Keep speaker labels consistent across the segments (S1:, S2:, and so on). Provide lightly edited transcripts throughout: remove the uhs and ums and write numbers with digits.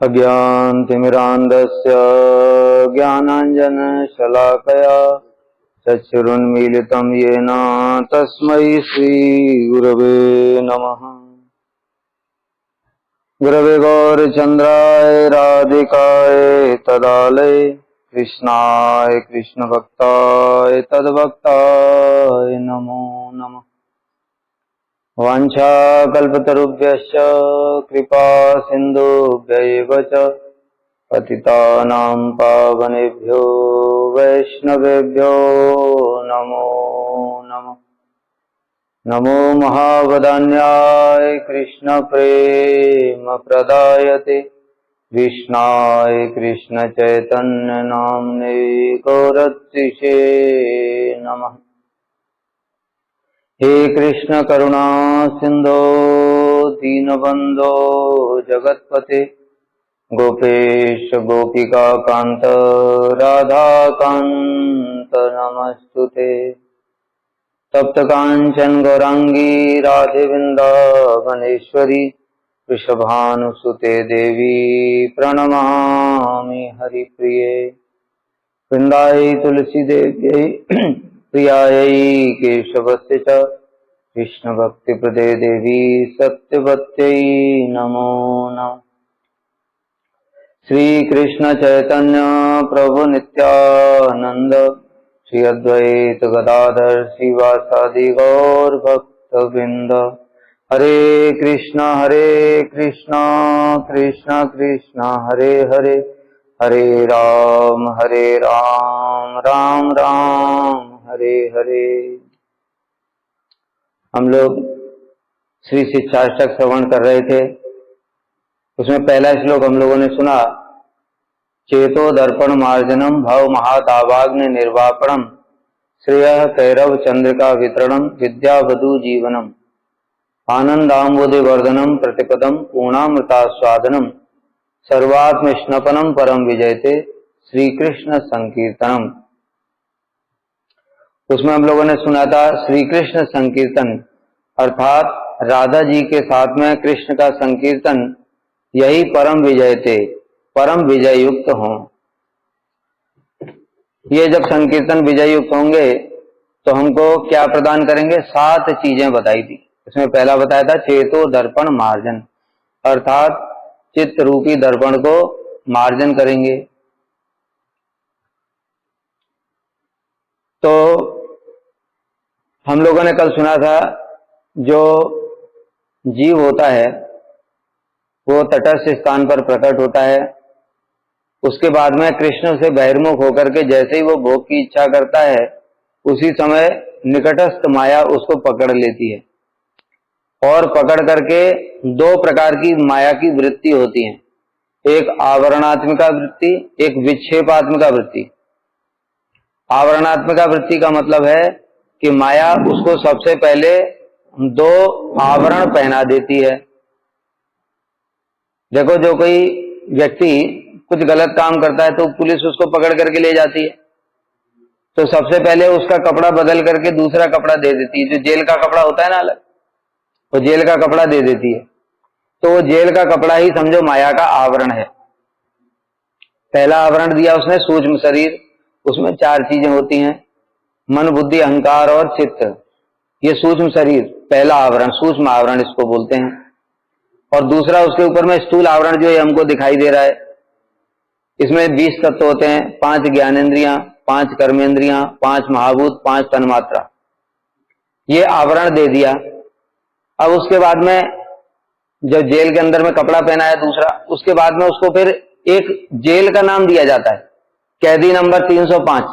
S1: अज्ञानतिमिरान्धस्य ज्ञानाञ्जनशलाकया चक्षुरुन्मीलितं येन तस्मै श्रीगुरवे नमः। गुरवे गौरचन्द्राय राधिकाय तदालये कृष्णाय कृष्णभक्ताय तद्भक्ताय नमो नमः। वाञ्छाकल्पतरुभ्यश्च कृपा सिन्धुभ्यैव च पतितानां पावनेभ्यो वैष्णवेभ्यो नमो नमः। नमो महावदान्याय कृष्णप्रेमप्रदायते कृष्णाय कृष्णचैतन्यनाम्ने गौरत्रिषे नमः। हे कृष्ण करुणा सिंधो दीनबंधो जगत्पते गोपेश गोपिका कांत राधा कांत नमस्तुते। तप्त कांचन गौरांगी राधे वृंदावनेश्वरी वृषभानुसुते देवी प्रणमामि हरिप्रिये। वृंदायै तुलसी देव्यै प्रियायै केशवस्य च कृष्ण भक्ति प्रदे देवी सत्यवत्यै नमो नमः। श्री कृष्ण चैतन्य प्रभु नित्यानंद श्री अद्वैत गदाधर श्रीवासादि गौर भक्त वृंद। हरे कृष्णा कृष्ण कृष्ण हरे हरे हरे राम राम राम हरे हरे। हम लोग श्री शिक्षाष्टक श्रवण कर रहे थे। उसमें पहला श्लोक हम लोगों ने सुना, चेतो दर्पण मार्जनम भव महातावाग्नि निर्वापणम श्रेयः कैरव चंद्रिका वितरणम विद्यावधु जीवनम आनंदाम्बुधि वर्धनम प्रतिपदम पूर्णामृतास्वादनम सर्वात्म स्नपनम परम विजयते श्री कृष्ण संकीर्तनम। उसमें हम लोगों ने सुना था श्री कृष्ण संकीर्तन अर्थात राधा जी के साथ में कृष्ण का संकीर्तन, यही परम विजयते, परम विजय युक्त हों। ये जब संकीर्तन विजय युक्त होंगे तो हमको क्या प्रदान करेंगे? 7 चीजें बताई थी। इसमें पहला बताया था चेतो दर्पण मार्जन, अर्थात चित्त रूपी दर्पण को मार्जन करेंगे। तो हम लोगों ने कल सुना था जो जीव होता है वो तटस्थ स्थान पर प्रकट होता है, उसके बाद में कृष्ण से बहिर्मुख होकर के जैसे ही वो भोग की इच्छा करता है उसी समय निकटस्थ माया उसको पकड़ लेती है। और पकड़ करके 2 प्रकार की माया की वृत्ति होती है, एक आवरणात्मिका वृत्ति, एक विक्षेपात्मिका वृत्ति। आवरणात्मिका वृत्ति का मतलब है कि माया उसको सबसे पहले 2 आवरण पहना देती है। देखो, जो कोई व्यक्ति कुछ गलत काम करता है तो पुलिस उसको पकड़ करके ले जाती है, तो सबसे पहले उसका कपड़ा बदल करके दूसरा कपड़ा दे देती है। जो जेल का कपड़ा होता है ना अलग, वो जेल का कपड़ा दे देती है। तो वो जेल का कपड़ा ही समझो माया का आवरण है। पहला आवरण दिया उसने सूक्ष्म शरीर, उसमें 4 चीजें होती हैं, मन बुद्धि अहंकार और चित्त। ये सूक्ष्म शरीर पहला आवरण, सूक्ष्म आवरण इसको बोलते हैं। और दूसरा उसके ऊपर में स्थूल आवरण जो है हमको दिखाई दे रहा है। इसमें 20 तत्व होते हैं, 5 ज्ञानेंद्रियां, 5 कर्मेंद्रियां, 5 महाभूत, 5 तन्मात्रा। ये आवरण दे दिया। अब उसके बाद में जब जेल के अंदर में कपड़ा पहना है दूसरा, उसके बाद में उसको फिर एक जेल का नाम दिया जाता है, कैदी नंबर 305।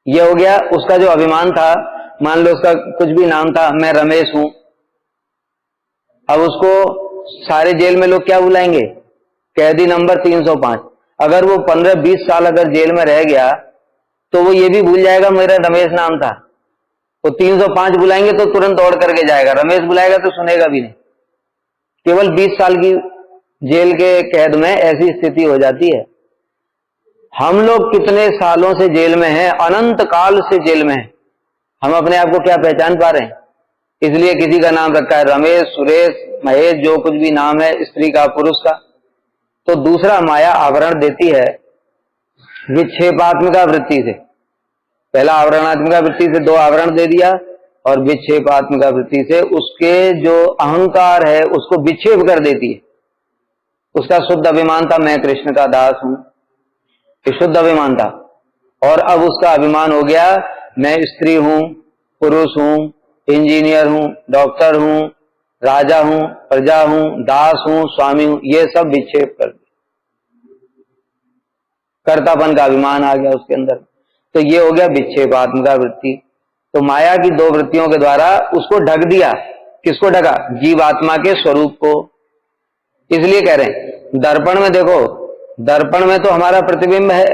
S1: ये हो गया उसका जो अभिमान था। मान लो उसका कुछ भी नाम था, मैं रमेश हूं। अब उसको सारे जेल में लोग क्या बुलाएंगे? कैदी नंबर 305। अगर वो 15-20 साल अगर जेल में रह गया तो वो ये भी भूल जाएगा मेरा रमेश नाम था। वो 305 बुलाएंगे तो तुरंत दौड़ करके जाएगा, रमेश बुलाएगा तो सुनेगा भी नहीं। केवल 20 साल की जेल के कैद में ऐसी स्थिति हो जाती है। हम लोग कितने सालों से जेल में हैं, अनंत काल से जेल में हैं। हम अपने आप को क्या पहचान पा रहे हैं? इसलिए किसी का नाम रखा है रमेश, सुरेश, महेश, जो कुछ भी नाम है, स्त्री का पुरुष का, तो दूसरा माया आवरण देती है विक्षेपात्मिका वृत्ति से। पहला आवरणात्मिका वृत्ति से 2 आवरण दे दिया, और विक्षेपात्मिका वृत्ति से उसके जो अहंकार है उसको विक्षेप कर देती है। उसका शुद्ध अभिमान था मैं कृष्ण का दास हूं, ये शुद्ध अभिमान था। और अब उसका अभिमान हो गया मैं स्त्री हूं, पुरुष हूं, इंजीनियर हूं, डॉक्टर हूं, राजा हूं, प्रजा हूं, दास हूं, स्वामी हूं, ये सब विक्षेप कर दिया। कर्तापन का अभिमान आ गया उसके अंदर। तो ये हो गया विक्षेपात्मिका वृत्ति। तो माया की 2 वृत्तियों के द्वारा उसको ढक दिया। किसको ढका? जीवात्मा के स्वरूप को। इसलिए कह रहे हैं दर्पण में देखो, दर्पण में तो हमारा प्रतिबिंब है,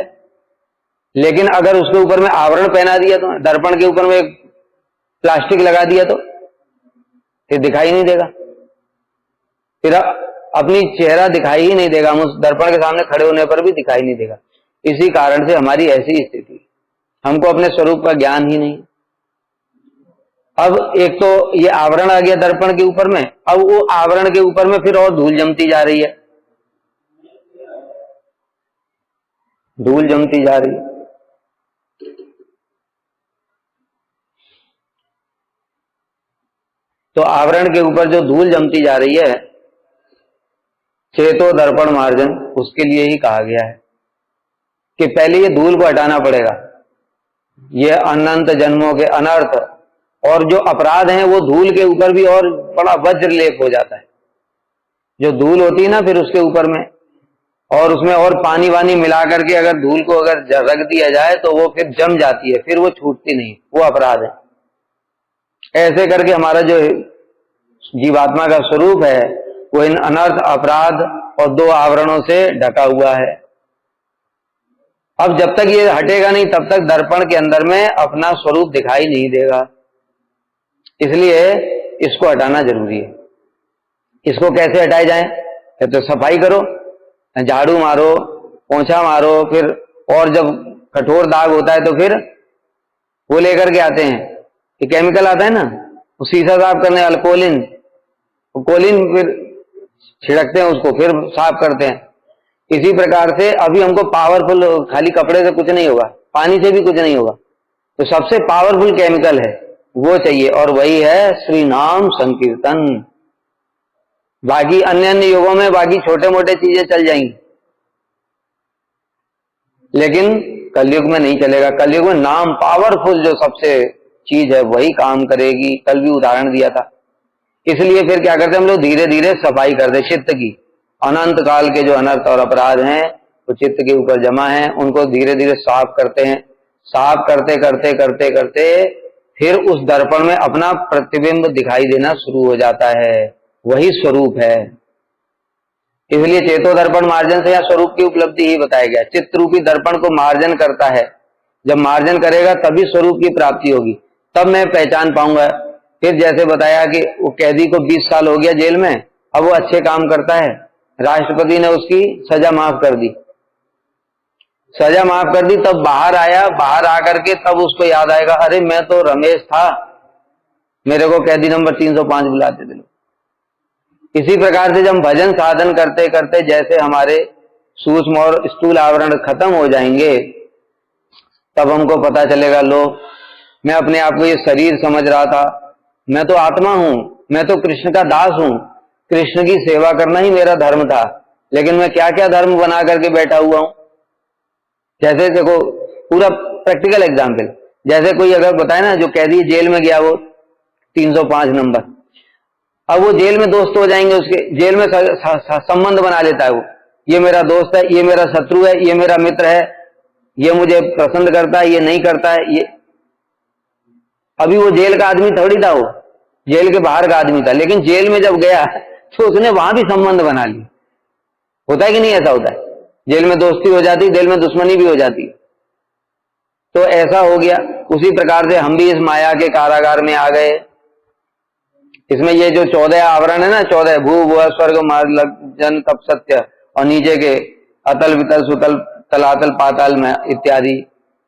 S1: लेकिन अगर उसके ऊपर में आवरण पहना दिया तो, दर्पण के ऊपर में प्लास्टिक लगा दिया तो फिर दिखाई नहीं देगा, फिर अपनी चेहरा दिखाई ही नहीं देगा, हम उस दर्पण के सामने खड़े होने पर भी दिखाई नहीं देगा। इसी कारण से हमारी ऐसी स्थिति, हमको अपने स्वरूप का ज्ञान ही नहीं। अब एक तो ये आवरण आ गया दर्पण के ऊपर में, अब वो आवरण के ऊपर में फिर और धूल जमती जा रही है, धूल जमती जा रही है। तो आवरण के ऊपर जो धूल जमती जा रही है, चेतो दर्पण मार्जन, उसके लिए ही कहा गया है कि पहले ये धूल को हटाना पड़ेगा। ये अनंत जन्मों के अनर्थ और जो अपराध हैं वो धूल के ऊपर भी और बड़ा वज्र लेप हो जाता है। जो धूल होती है ना फिर उसके ऊपर में, और उसमें और पानी वानी मिला करके अगर धूल को अगर रख दिया जाए तो वो फिर जम जाती है, फिर वो छूटती नहीं, वो अपराध है। ऐसे करके हमारा जो जीवात्मा का स्वरूप है वो इन अनर्थ, अपराध और 2 आवरणों से ढका हुआ है। अब जब तक ये हटेगा नहीं तब तक दर्पण के अंदर में अपना स्वरूप दिखाई नहीं देगा, इसलिए इसको हटाना जरूरी है। इसको कैसे हटाए जाए? तो सफाई करो, झाड़ू मारो, पोंछा मारो, फिर और जब कठोर दाग होता है तो फिर वो लेकर के आते हैं, ये केमिकल आता है ना, वो शीशा साफ करने वाला कोलिन, फिर छिड़कते हैं उसको, फिर साफ करते हैं। इसी प्रकार से अभी हमको पावरफुल, खाली कपड़े से कुछ नहीं होगा, पानी से भी कुछ नहीं होगा, तो सबसे पावरफुल केमिकल है वो चाहिए, और वही है श्री नाम संकीर्तन। बाकी अन्य अन्य युगों में बाकी छोटे मोटे चीजें चल जाएंगी, लेकिन कलयुग में नहीं चलेगा। कलयुग में नाम पावरफुल जो सबसे चीज है वही काम करेगी। कल भी उदाहरण दिया था। इसलिए फिर क्या करते हैं हम लोग, धीरे धीरे सफाई करते चित्त की। अनंत काल के जो अनर्थ और अपराध हैं वो चित्त के ऊपर जमा हैं, उनको धीरे धीरे साफ करते हैं। साफ करते करते करते करते फिर उस दर्पण में अपना प्रतिबिंब दिखाई देना शुरू हो जाता है, वही स्वरूप है। इसलिए चेतो दर्पण मार्जन से या स्वरूप की उपलब्धि ही बताया गया। चित्त रूपी दर्पण को मार्जन करता है, जब मार्जन करेगा तभी स्वरूप की प्राप्ति होगी, तब मैं पहचान पाऊंगा। फिर जैसे बताया कि वो कैदी को 20 साल हो गया जेल में, अब वो अच्छे काम करता है, राष्ट्रपति ने उसकी सजा माफ कर दी, सजा माफ कर दी, तब बाहर आया, बाहर आकर के तब उसको याद आएगा, अरे मैं तो रमेश था, मेरे को कैदी नंबर 305 बुलाते थे। इसी प्रकार से जब भजन साधन करते करते जैसे हमारे सूक्ष्म और स्थूल आवरण खत्म हो जाएंगे, तब हमको पता चलेगा, लो मैं अपने आप को ये शरीर समझ रहा था, मैं तो आत्मा हूं, मैं तो कृष्ण का दास हूं, कृष्ण की सेवा करना ही मेरा धर्म था, लेकिन मैं क्या क्या धर्म बना करके बैठा हुआ हूं। जैसे देखो पूरा प्रैक्टिकल एग्जाम्पल, जैसे कोई अगर बताए ना, जो कैदी जेल में गया वो 305 नंबर, अब वो जेल में दोस्त हो जाएंगे, उसके जेल में संबंध बना लेता है वो, ये मेरा दोस्त है, ये मेरा शत्रु है, ये मेरा मित्र है, ये मुझे पसंद करता है, ये नहीं करता है। ये अभी वो जेल का आदमी थोड़ी था, वो जेल के बाहर का आदमी था, लेकिन जेल में जब गया तो उसने वहां भी संबंध बना लिया। होता है कि नहीं? ऐसा होता है, जेल में दोस्ती हो जाती, जेल में दुश्मनी भी हो जाती। तो ऐसा हो गया। उसी प्रकार से हम भी इस माया के कारागार में आ गए। इसमें ये जो 14 आवरण है ना, 14 भू भुव स्वर्ग मार्ग जन तप सत्य, और नीचे के अतल वितल सुतल तलातल पाताल में इत्यादि,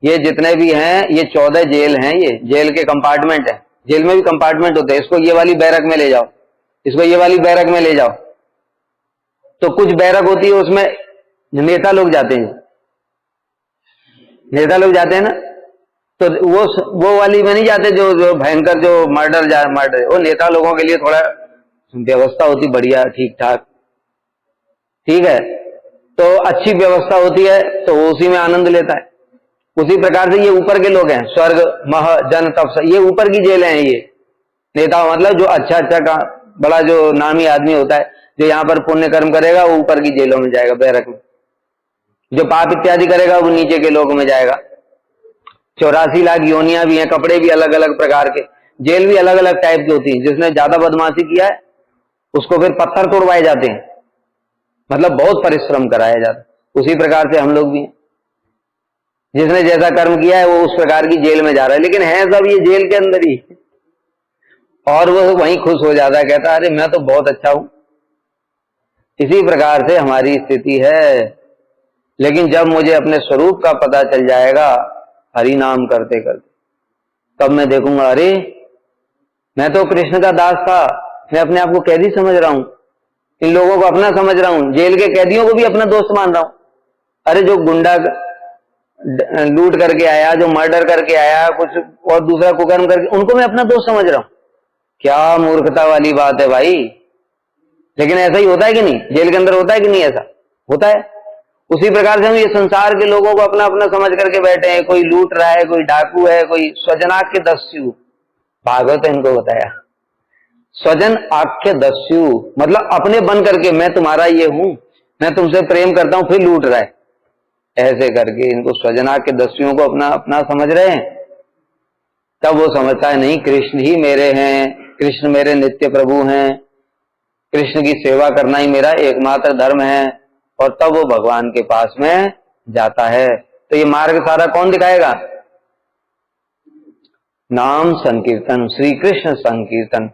S1: ये जितने भी हैं ये 14 जेल हैं, ये जेल के कंपार्टमेंट है। जेल में भी कंपार्टमेंट होते हैं, इसको ये वाली बैरक में ले जाओ, इसको ये वाली बैरक में ले जाओ। तो कुछ बैरक होती है, उसमें नेता लोग जाते हैं, नेता लोग जाते हैं ना, तो वो वाली में नहीं जाते जो भयंकर जो मर्डर, वो नेता लोगों के लिए थोड़ा व्यवस्था होती बढ़िया, ठीक ठाक, ठीक है, तो अच्छी व्यवस्था होती है, तो वो उसी में आनंद लेता है। उसी प्रकार से ये ऊपर के लोग हैं, स्वर्ग मह जन तप, ये ऊपर की जेल है। ये नेता मतलब जो अच्छा का बड़ा जो नामी आदमी होता है, जो यहाँ पर पुण्य कर्म करेगा वो ऊपर की जेलों में जाएगा, बैरक में। जो पाप इत्यादि करेगा वो नीचे के लोक में जाएगा। 84 लाख योनियां भी हैं, कपड़े भी अलग अलग प्रकार के, जेल भी अलग अलग टाइप की होती है। जिसने ज्यादा बदमाशी किया है उसको फिर पत्थर तोड़वाए जाते हैं, मतलब बहुत परिश्रम कराया जाता है। उसी प्रकार से हम लोग भी हैं, जिसने जैसा कर्म किया है वो उस प्रकार की जेल में जा रहा है, लेकिन है सब ये जेल के अंदर ही, और वो वहीं खुश हो जाता है, कहता है अरे मैं तो बहुत अच्छा हूं। इसी प्रकार से हमारी स्थिति है। लेकिन जब मुझे अपने स्वरूप का पता चल जाएगा हरि नाम करते करते, तब मैं देखूंगा अरे मैं तो कृष्ण का दास था, मैं अपने आप को कैदी समझ रहा हूं, इन लोगों को अपना समझ रहा हूं, जेल के कैदियों को भी अपना दोस्त मान रहा हूं। अरे जो गुंडा लूट करके आया, जो मर्डर करके आया, कुछ और दूसरा कुकर्म करके, उनको मैं अपना दोस्त समझ रहा हूं। क्या मूर्खता वाली बात है भाई। लेकिन ऐसा ही होता है कि नहीं, जेल के अंदर होता है कि नहीं, ऐसा होता है। उसी प्रकार से हम ये संसार के लोगों को अपना अपना समझ करके बैठे हैं। कोई लूट रहा है, कोई डाकू है, कोई स्वजनाख्य दस्यु, भागवत इनको बताया, स्वजन आख्य दस्यु मतलब अपने बन करके मैं तुम्हारा ये हूं, मैं तुमसे प्रेम करता हूं, फिर लूट रहा है, ऐसे करके इनको स्वजनाख्य दस्युओं को अपना अपना समझ रहे हैं। तब वो समझता है नहीं, कृष्ण ही मेरे हैं, कृष्ण मेरे नित्य प्रभु हैं, कृष्ण की सेवा करना ही मेरा एकमात्र धर्म है, और तब वो भगवान के पास में जाता है। तो ये मार्ग सारा कौन दिखाएगा? नाम संकीर्तन, श्री कृष्ण संकीर्तन।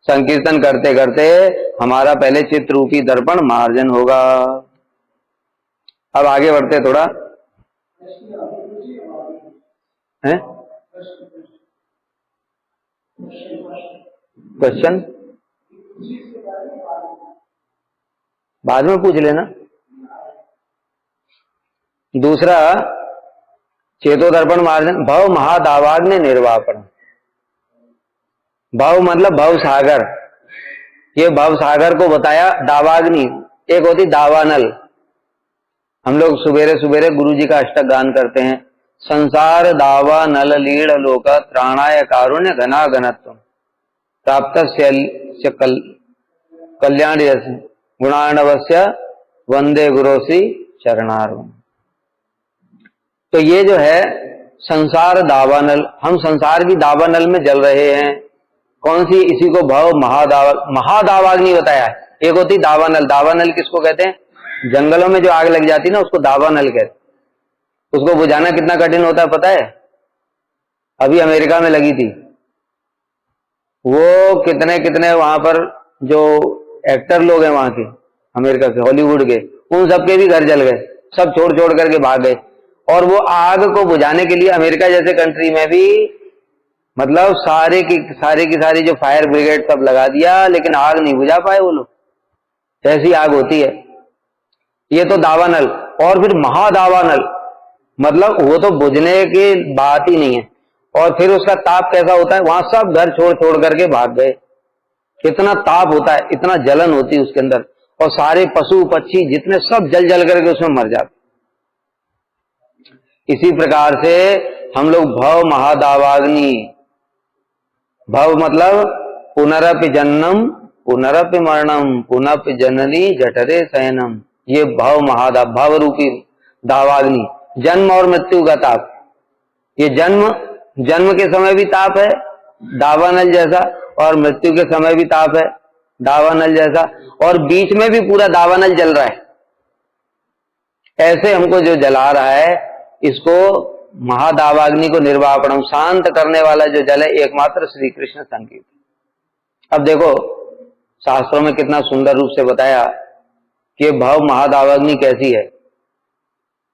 S1: संकीर्तन करते करते हमारा पहले चित्त रूपी दर्पण मार्जन होगा। अब आगे बढ़ते थोड़ा है, क्वेश्चन बाद में पूछ लेना। दूसरा चेतो दर्पण मार्जन, भव महादावाग्नि निर्वापण। भव मतलब भव सागर, ये भव सागर को बताया। दावाग्नि एक होती दावानल, हम लोग सुबेरे सुबेरे गुरु जी का अष्टक गान करते हैं, संसार दावा नल लीड़ लोक त्राणाय कारुण्य घना घनत्व प्राप्त कल्याण गुणाणवस्य वंदे गुरोसी चरणारविंद। तो ये जो है संसार दावानल, हम संसार की दावानल में जल रहे हैं। कौन सी? इसी को भव महादावाग्नि बताया है। एक होती दावानल, दावानल किसको कहते हैं? जंगलों में जो आग लग जाती है ना, उसको दावानल कहते। उसको बुझाना कितना कठिन होता है पता है? अभी अमेरिका में लगी थी, वो कितने कितने वहां पर जो एक्टर लोग हैं वहां के, अमेरिका के, हॉलीवुड के, उन सबके भी घर जल गए, सब छोड़ छोड़ करके भाग गए। और वो आग को बुझाने के लिए अमेरिका जैसे कंट्री में भी मतलब सारे की सारी जो फायर ब्रिगेड सब लगा दिया, लेकिन आग नहीं बुझा पाए वो लोग। ऐसी आग होती है। ये तो दावानल। और फिर महादावानल मतलब वो तो बुझने की बात ही नहीं है। और फिर उसका ताप कैसा होता है? वहां सब घर छोड़ छोड़ करके भाग गए। कितना ताप होता है, इतना जलन होती है उसके अंदर, और सारे पशु पक्षी जितने सब जल जल करके उसमें मर जाते। इसी प्रकार से हम लोग भव महादावाग्नि, भव मतलब पुनरपि जन्म पुनरपि मरणम पुनपि जननी जठरे शयनम, ये भव महादाव, भव रूपी दावाग्नि, जन्म और मृत्यु का ताप। ये जन्म के समय भी ताप है दावानल जैसा, और मृत्यु के समय भी ताप है दावानल जैसा, और बीच में भी पूरा दावानल जल रहा है। ऐसे हमको जो जला रहा है, इसको महादावाग्नि को निर्वापणम, शांत करने वाला जो जल है एकमात्र श्री कृष्ण संकीर्तन। अब देखो शास्त्रों में कितना सुंदर रूप से बताया कि भव महादावाग्नि कैसी है।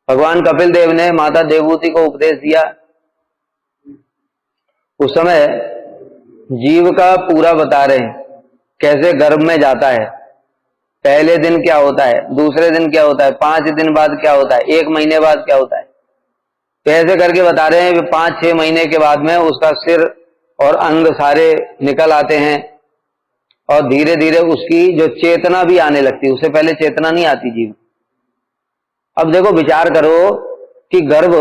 S1: भगवान कपिल देव ने माता देवहूति को उपदेश दिया। उस समय जीव का पूरा बता रहे हैं, कैसे गर्भ में जाता है, पहले दिन क्या होता है, दूसरे दिन क्या होता है, 5 दिन बाद क्या होता है, 1 महीने बाद क्या होता है। तो ऐसे करके बता रहे हैं कि 5-6 महीने के बाद में उसका सिर और अंग सारे निकल आते हैं और धीरे धीरे उसकी जो चेतना भी आने लगती है। उससे पहले चेतना नहीं आती जीव। अब देखो विचार करो कि गर्भ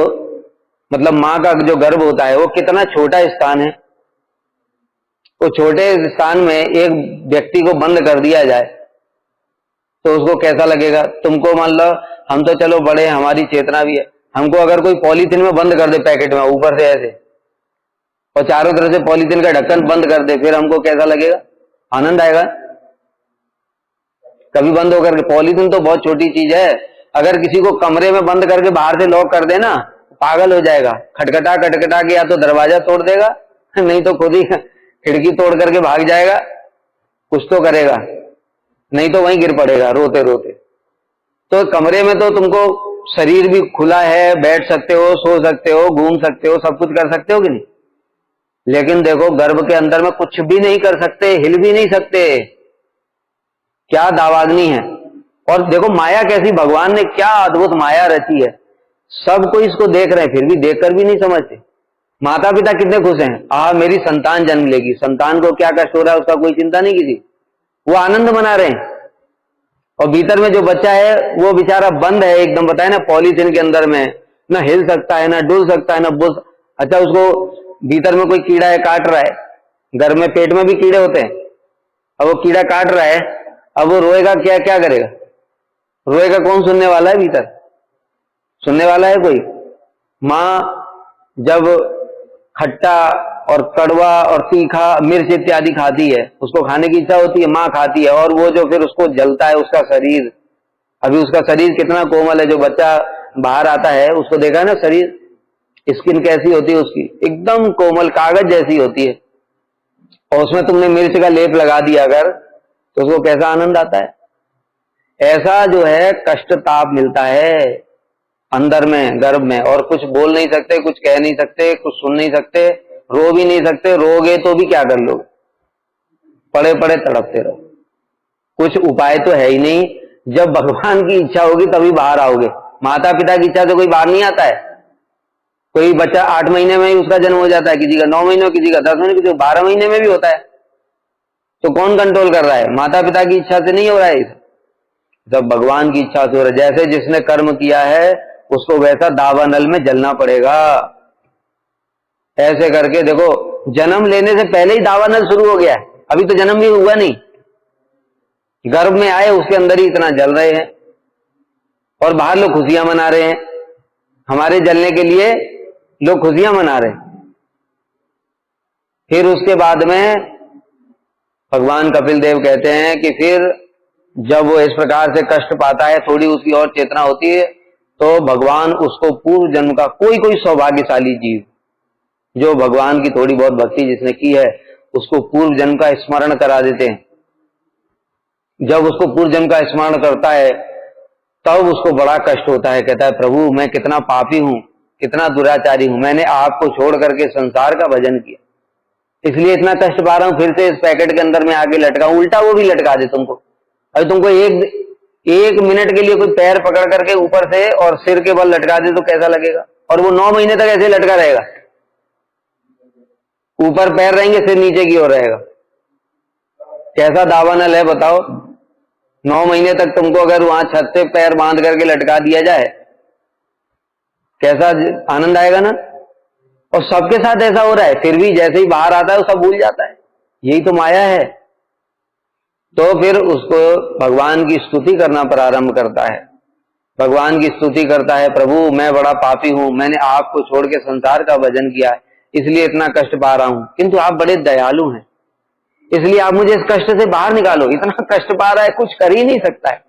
S1: मतलब मां का जो गर्भ होता है वो कितना छोटा स्थान है। वो छोटे स्थान में एक व्यक्ति को बंद कर दिया जाए तो उसको कैसा लगेगा। तुमको मान लो हम तो चलो बड़े, हमारी चेतना भी है, हमको अगर कोई पॉलीथीन में बंद कर दे, पैकेट में ऊपर से ऐसे, और चारों तरफ से पॉलीथीन का ढक्कन बंद कर दे, फिर हमको कैसा लगेगा, आनंद आएगा। कभी बंद होकर के, पॉलीथीन तो बहुत छोटी चीज है, अगर किसी को कमरे में बंद करके बाहर से लॉक कर देना पागल हो जाएगा, खटखटा खटखटा के या तो दरवाजा तोड़ देगा नहीं तो खुद ही खिड़की तोड़ करके भाग जाएगा, कुछ तो करेगा, नहीं तो वहीं गिर पड़ेगा रोते रोते। तो कमरे में तो तुमको शरीर भी खुला है, बैठ सकते हो, सो सकते हो, घूम सकते हो, सब कुछ कर सकते हो कि नहीं। लेकिन देखो गर्भ के अंदर में कुछ भी नहीं कर सकते, हिल भी नहीं सकते। क्या दावाग्नि है। और देखो माया कैसी, भगवान ने क्या अद्भुत माया रची है। सब कोई इसको देख रहे हैं फिर भी देखकर भी नहीं समझते। माता पिता कितने खुश हैं, मेरी संतान जन्म लेगी, संतान को क्या कष्ट हो रहा है उसका कोई चिंता नहीं किसी, वो आनंद मना रहे हैं। और भीतर में जो बच्चा है वो बेचारा बंद है एकदम, बताए ना, पॉलीथीन के अंदर में, ना हिल सकता है, ना डुल सकता है, ना बुल। अच्छा उसको भीतर में कोई कीड़ा है काट रहा है, घर में पेट में भी कीड़े होते हैं, अब वो कीड़ा काट रहा है, अब वो रोएगा क्या, क्या करेगा, रोएगा कौन, सुनने वाला है भीतर, सुनने वाला है कोई। मां जब खट्टा और कड़वा और तीखा मिर्च इत्यादि खाती है, उसको खाने की इच्छा होती है, मां खाती है, और वो जो फिर उसको जलता है उसका शरीर, अभी उसका शरीर कितना कोमल है, जो बच्चा बाहर आता है उसको देखा है ना, शरीर स्किन कैसी होती है उसकी, एकदम कोमल कागज जैसी होती है, और उसमें तुमने मिर्च का लेप लगा दिया अगर, तो उसको कैसा आनंद आता है। ऐसा जो है कष्ट ताप मिलता है अंदर में, गर्भ में, और कुछ बोल नहीं सकते, कुछ कह नहीं सकते, कुछ सुन नहीं सकते, रो भी नहीं सकते, रोगे तो भी क्या कर लोगे, पड़े पड़े तड़पते रहो, कुछ उपाय तो है ही नहीं। जब भगवान की इच्छा होगी तभी बाहर आओगे, माता पिता की इच्छा से कोई बाहर नहीं आता है। कोई बच्चा 8 महीने में ही उसका जन्म हो जाता है, किसी का 9 महीने में, किसी का 10 महीने, किसी का 12 महीने में भी होता है। तो कौन कंट्रोल कर रहा है, माता पिता की इच्छा से नहीं हो रहा है, जब भगवान की इच्छा से हो रहा है। जैसे जिसने कर्म किया है उसको वैसा दावानल में जलना पड़ेगा। ऐसे करके देखो, जन्म लेने से पहले ही दावानल शुरू हो गया है, अभी तो जन्म भी हुआ नहीं, गर्भ में आए उसके अंदर ही इतना जल रहे हैं, और बाहर लोग खुशियां मना रहे हैं, हमारे जलने के लिए लोग खुशियां मना रहे हैं। फिर उसके बाद में भगवान कपिल देव कहते हैं कि फिर जब वो इस प्रकार से कष्ट पाता है, थोड़ी उसकी और चेतना होती है, तो भगवान उसको पूर्व जन्म का कोई सौभाग्यशाली जीव जो भगवान की थोड़ी बहुत भक्ति जिसने की है उसको पूर्व जन्म का स्मरण करा देते हैं। जब उसको पूर्व जन्म का स्मरण करता है तब उसको बड़ा कष्ट होता है, कहता है प्रभु मैं कितना पापी हूं, कितना दुराचारी हूं, मैंने आपको छोड़ करके संसार का भजन किया, इसलिए इतना कष्ट पा रहा हूं, फिर से इस पैकेट के अंदर में आके लटका, उल्टा वो भी लटका दे तुमको। अभी तुमको एक मिनट के लिए कोई पैर पकड़ करके ऊपर से और सिर के बल लटका दे तो कैसा लगेगा, और वो 9 महीने तक ऐसे लटका रहेगा, ऊपर पैर रहेंगे, सिर नीचे की ओर रहेगा। कैसा दावानल है बताओ। 9 महीने तक तुमको अगर वहां छत से पैर बांध करके लटका दिया जाए, कैसा आनंद आएगा ना। और सबके साथ ऐसा हो रहा है, फिर भी जैसे ही बाहर आता है वो सब भूल जाता है, यही तो माया है। तो फिर उसको भगवान की स्तुति करना प्रारंभ करता है, भगवान की स्तुति करता है, प्रभु मैं बड़ा पापी हूं, मैंने आपको छोड़ के संसार का भजन किया है, इसलिए इतना कष्ट पा रहा हूं, किंतु आप बड़े दयालु हैं, इसलिए आप मुझे इस कष्ट से बाहर निकालो। इतना कष्ट पा रहा है, कुछ कर ही नहीं सकता है,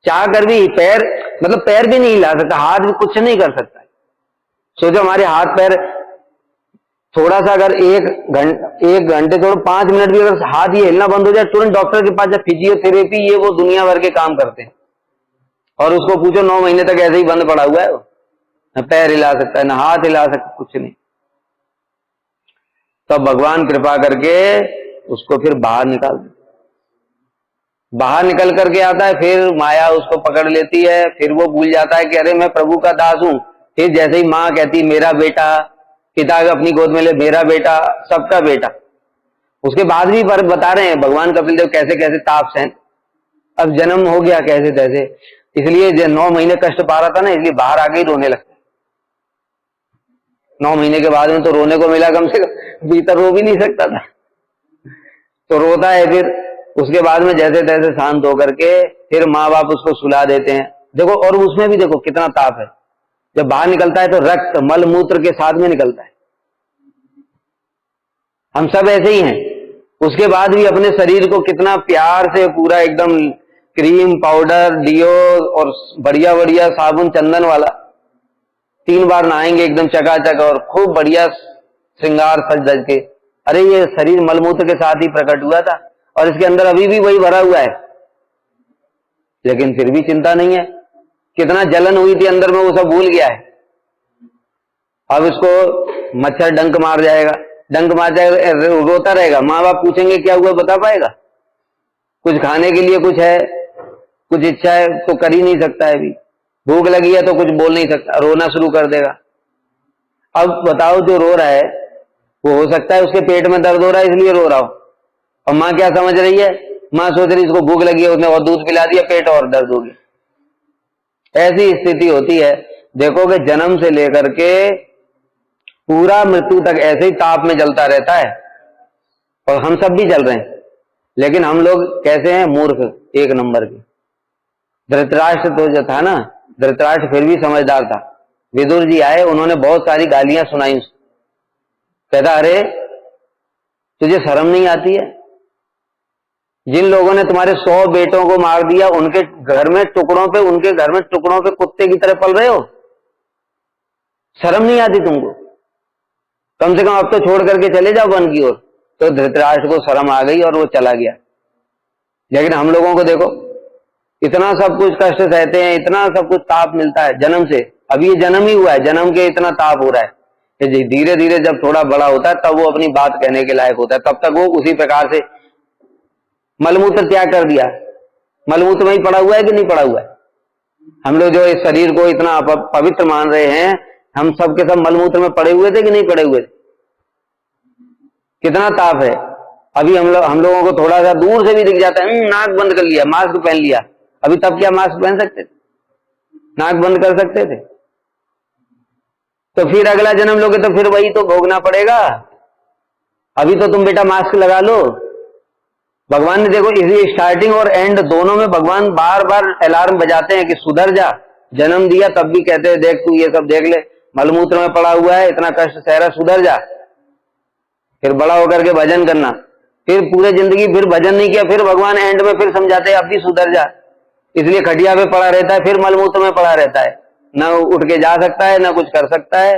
S1: चाह कर भी पैर, मतलब पैर भी नहीं हिला सकता, हाथ भी कुछ नहीं कर सकता है। सोचो हमारे हाथ पैर थोड़ा सा अगर 1 घंटे थोड़ा 5 मिनट भी अगर हाथ ये हिलना बंद हो जाए, तुरंत डॉक्टर के पास जाए, फिजियोथेरेपी, ये वो दुनिया भर के काम करते हैं, और उसको पूछो 9 महीने तक ऐसे ही बंद पड़ा हुआ है, न पैर हिला सकता है, न हाथ हिला सकता, कुछ नहीं। तब भगवान कृपा करके उसको फिर बाहर निकाल देते। बाहर निकल करके आता है, फिर माया उसको पकड़ लेती है, फिर वो भूल जाता है कि अरे मैं प्रभु का दास हूं। फिर जैसे ही माँ कहती मेरा बेटा, पिता अपनी गोद में ले मेरा बेटा, सबका बेटा, उसके बाद भी बता रहे हैं भगवान कपिल देव कैसे कैसे ताप सहन। अब जन्म हो गया कैसे तैसे, इसलिए 9 महीने कष्ट पा रहा था ना, इसलिए बाहर आके ही रोने लगता। 9 महीने के बाद में तो रोने को मिला, कम से कम भीतर रो भी नहीं सकता था, तो रोता है। फिर उसके बाद में जैसे तैसे शांत होकर के फिर माँ बाप उसको सुला देते हैं। देखो, और उसमें भी देखो कितना ताप है। जब बाहर निकलता है तो रक्त मल मूत्र के साथ में निकलता है। हम सब ऐसे ही हैं। उसके बाद भी अपने शरीर को कितना प्यार से पूरा एकदम क्रीम पाउडर डियो और बढ़िया बढ़िया साबुन चंदन वाला 3 बार नहाएंगे एकदम चकाचक और खूब बढ़िया श्रृंगार सज धज के। अरे ये शरीर मलमूत्र के साथ ही प्रकट हुआ था और इसके अंदर अभी भी वही भरा हुआ है, लेकिन फिर भी चिंता नहीं है। कितना जलन हुई थी अंदर में वो सब भूल गया है। अब इसको मच्छर डंक मार जाएगा, रोता रहेगा, माँ बाप पूछेंगे क्या हुआ, बता पाएगा? कुछ खाने के लिए कुछ है, कुछ इच्छा है तो कर ही नहीं सकता है। अभी भूख लगी है तो कुछ बोल नहीं सकता, रोना शुरू कर देगा। अब बताओ, जो रो रहा है वो हो सकता है उसके पेट में दर्द हो रहा है इसलिए रो रहा हो, और माँ क्या समझ रही है? माँ सोच रही इसको भूख लगी है, उसने और दूध पिला दिया, पेट और दर्द हो गया। ऐसी स्थिति होती है। देखोगे जन्म से लेकर के पूरा मृत्यु तक ऐसे ही ताप में जलता रहता है, और हम सब भी जल रहे हैं। लेकिन हम लोग कैसे हैं? मूर्ख, 1 नंबर के। धृतराष्ट्र तो जो था ना, धृतराष्ट्र फिर भी समझदार था। विदुर जी आए, उन्होंने बहुत सारी गालियां सुनाई उसको। कहता अरे तुझे शर्म नहीं आती है? जिन लोगों ने तुम्हारे 100 बेटों को मार दिया, उनके घर में टुकड़ों पे कुत्ते की तरह पल रहे हो, शर्म नहीं आती तुमको? कम से कम अब तो छोड़ करके चले जाओ वन की ओर। तो धृतराष्ट्र को शर्म आ गई और वो चला गया। लेकिन हम लोगों को देखो, इतना सब कुछ कष्ट सहते हैं, इतना सब कुछ ताप मिलता है जन्म से। अभी ये जन्म ही हुआ है, जन्म के इतना ताप हो रहा है कि धीरे धीरे जब थोड़ा बड़ा होता है तब वो अपनी बात कहने के लायक होता है। तब तक वो उसी प्रकार से मलमूत्र त्याग कर दिया। मलमूत्र में ही पड़ा हुआ है कि नहीं पड़ा हुआ है? हम लोग जो इस शरीर को इतना पवित्र मान रहे हैं, हम सब के सब मलमूत्र में पड़े हुए थे कि नहीं पड़े हुए थे? कितना ताप है। अभी हम लोगों को थोड़ा सा दूर से भी दिख जाता है, नाक बंद कर लिया, मास्क पहन लिया। अभी तब क्या मास्क पहन सकते थे? नाक बंद कर सकते थे? तो फिर अगला जन्म लोगे तो फिर वही तो भोगना पड़ेगा। अभी तो तुम बेटा मास्क लगा लो। भगवान ने देखो, इसलिए स्टार्टिंग और एंड दोनों में भगवान बार बार अलार्म बजाते हैं कि सुधर जा। जन्म दिया तब भी कहते हैं देख तू ये सब देख ले, मलमूत्र में पड़ा हुआ है, इतना कष्ट सह रहा, सुधर जा। फिर बड़ा होकर के भजन करना। फिर पूरे जिंदगी फिर भजन नहीं किया, फिर भगवान एंड में फिर समझाते हैं अब भी सुधर जा। इसलिए खटिया पे पड़ा रहता है, फिर मलमूत्र में पड़ा रहता है, न उठ के जा सकता है, न कुछ कर सकता है।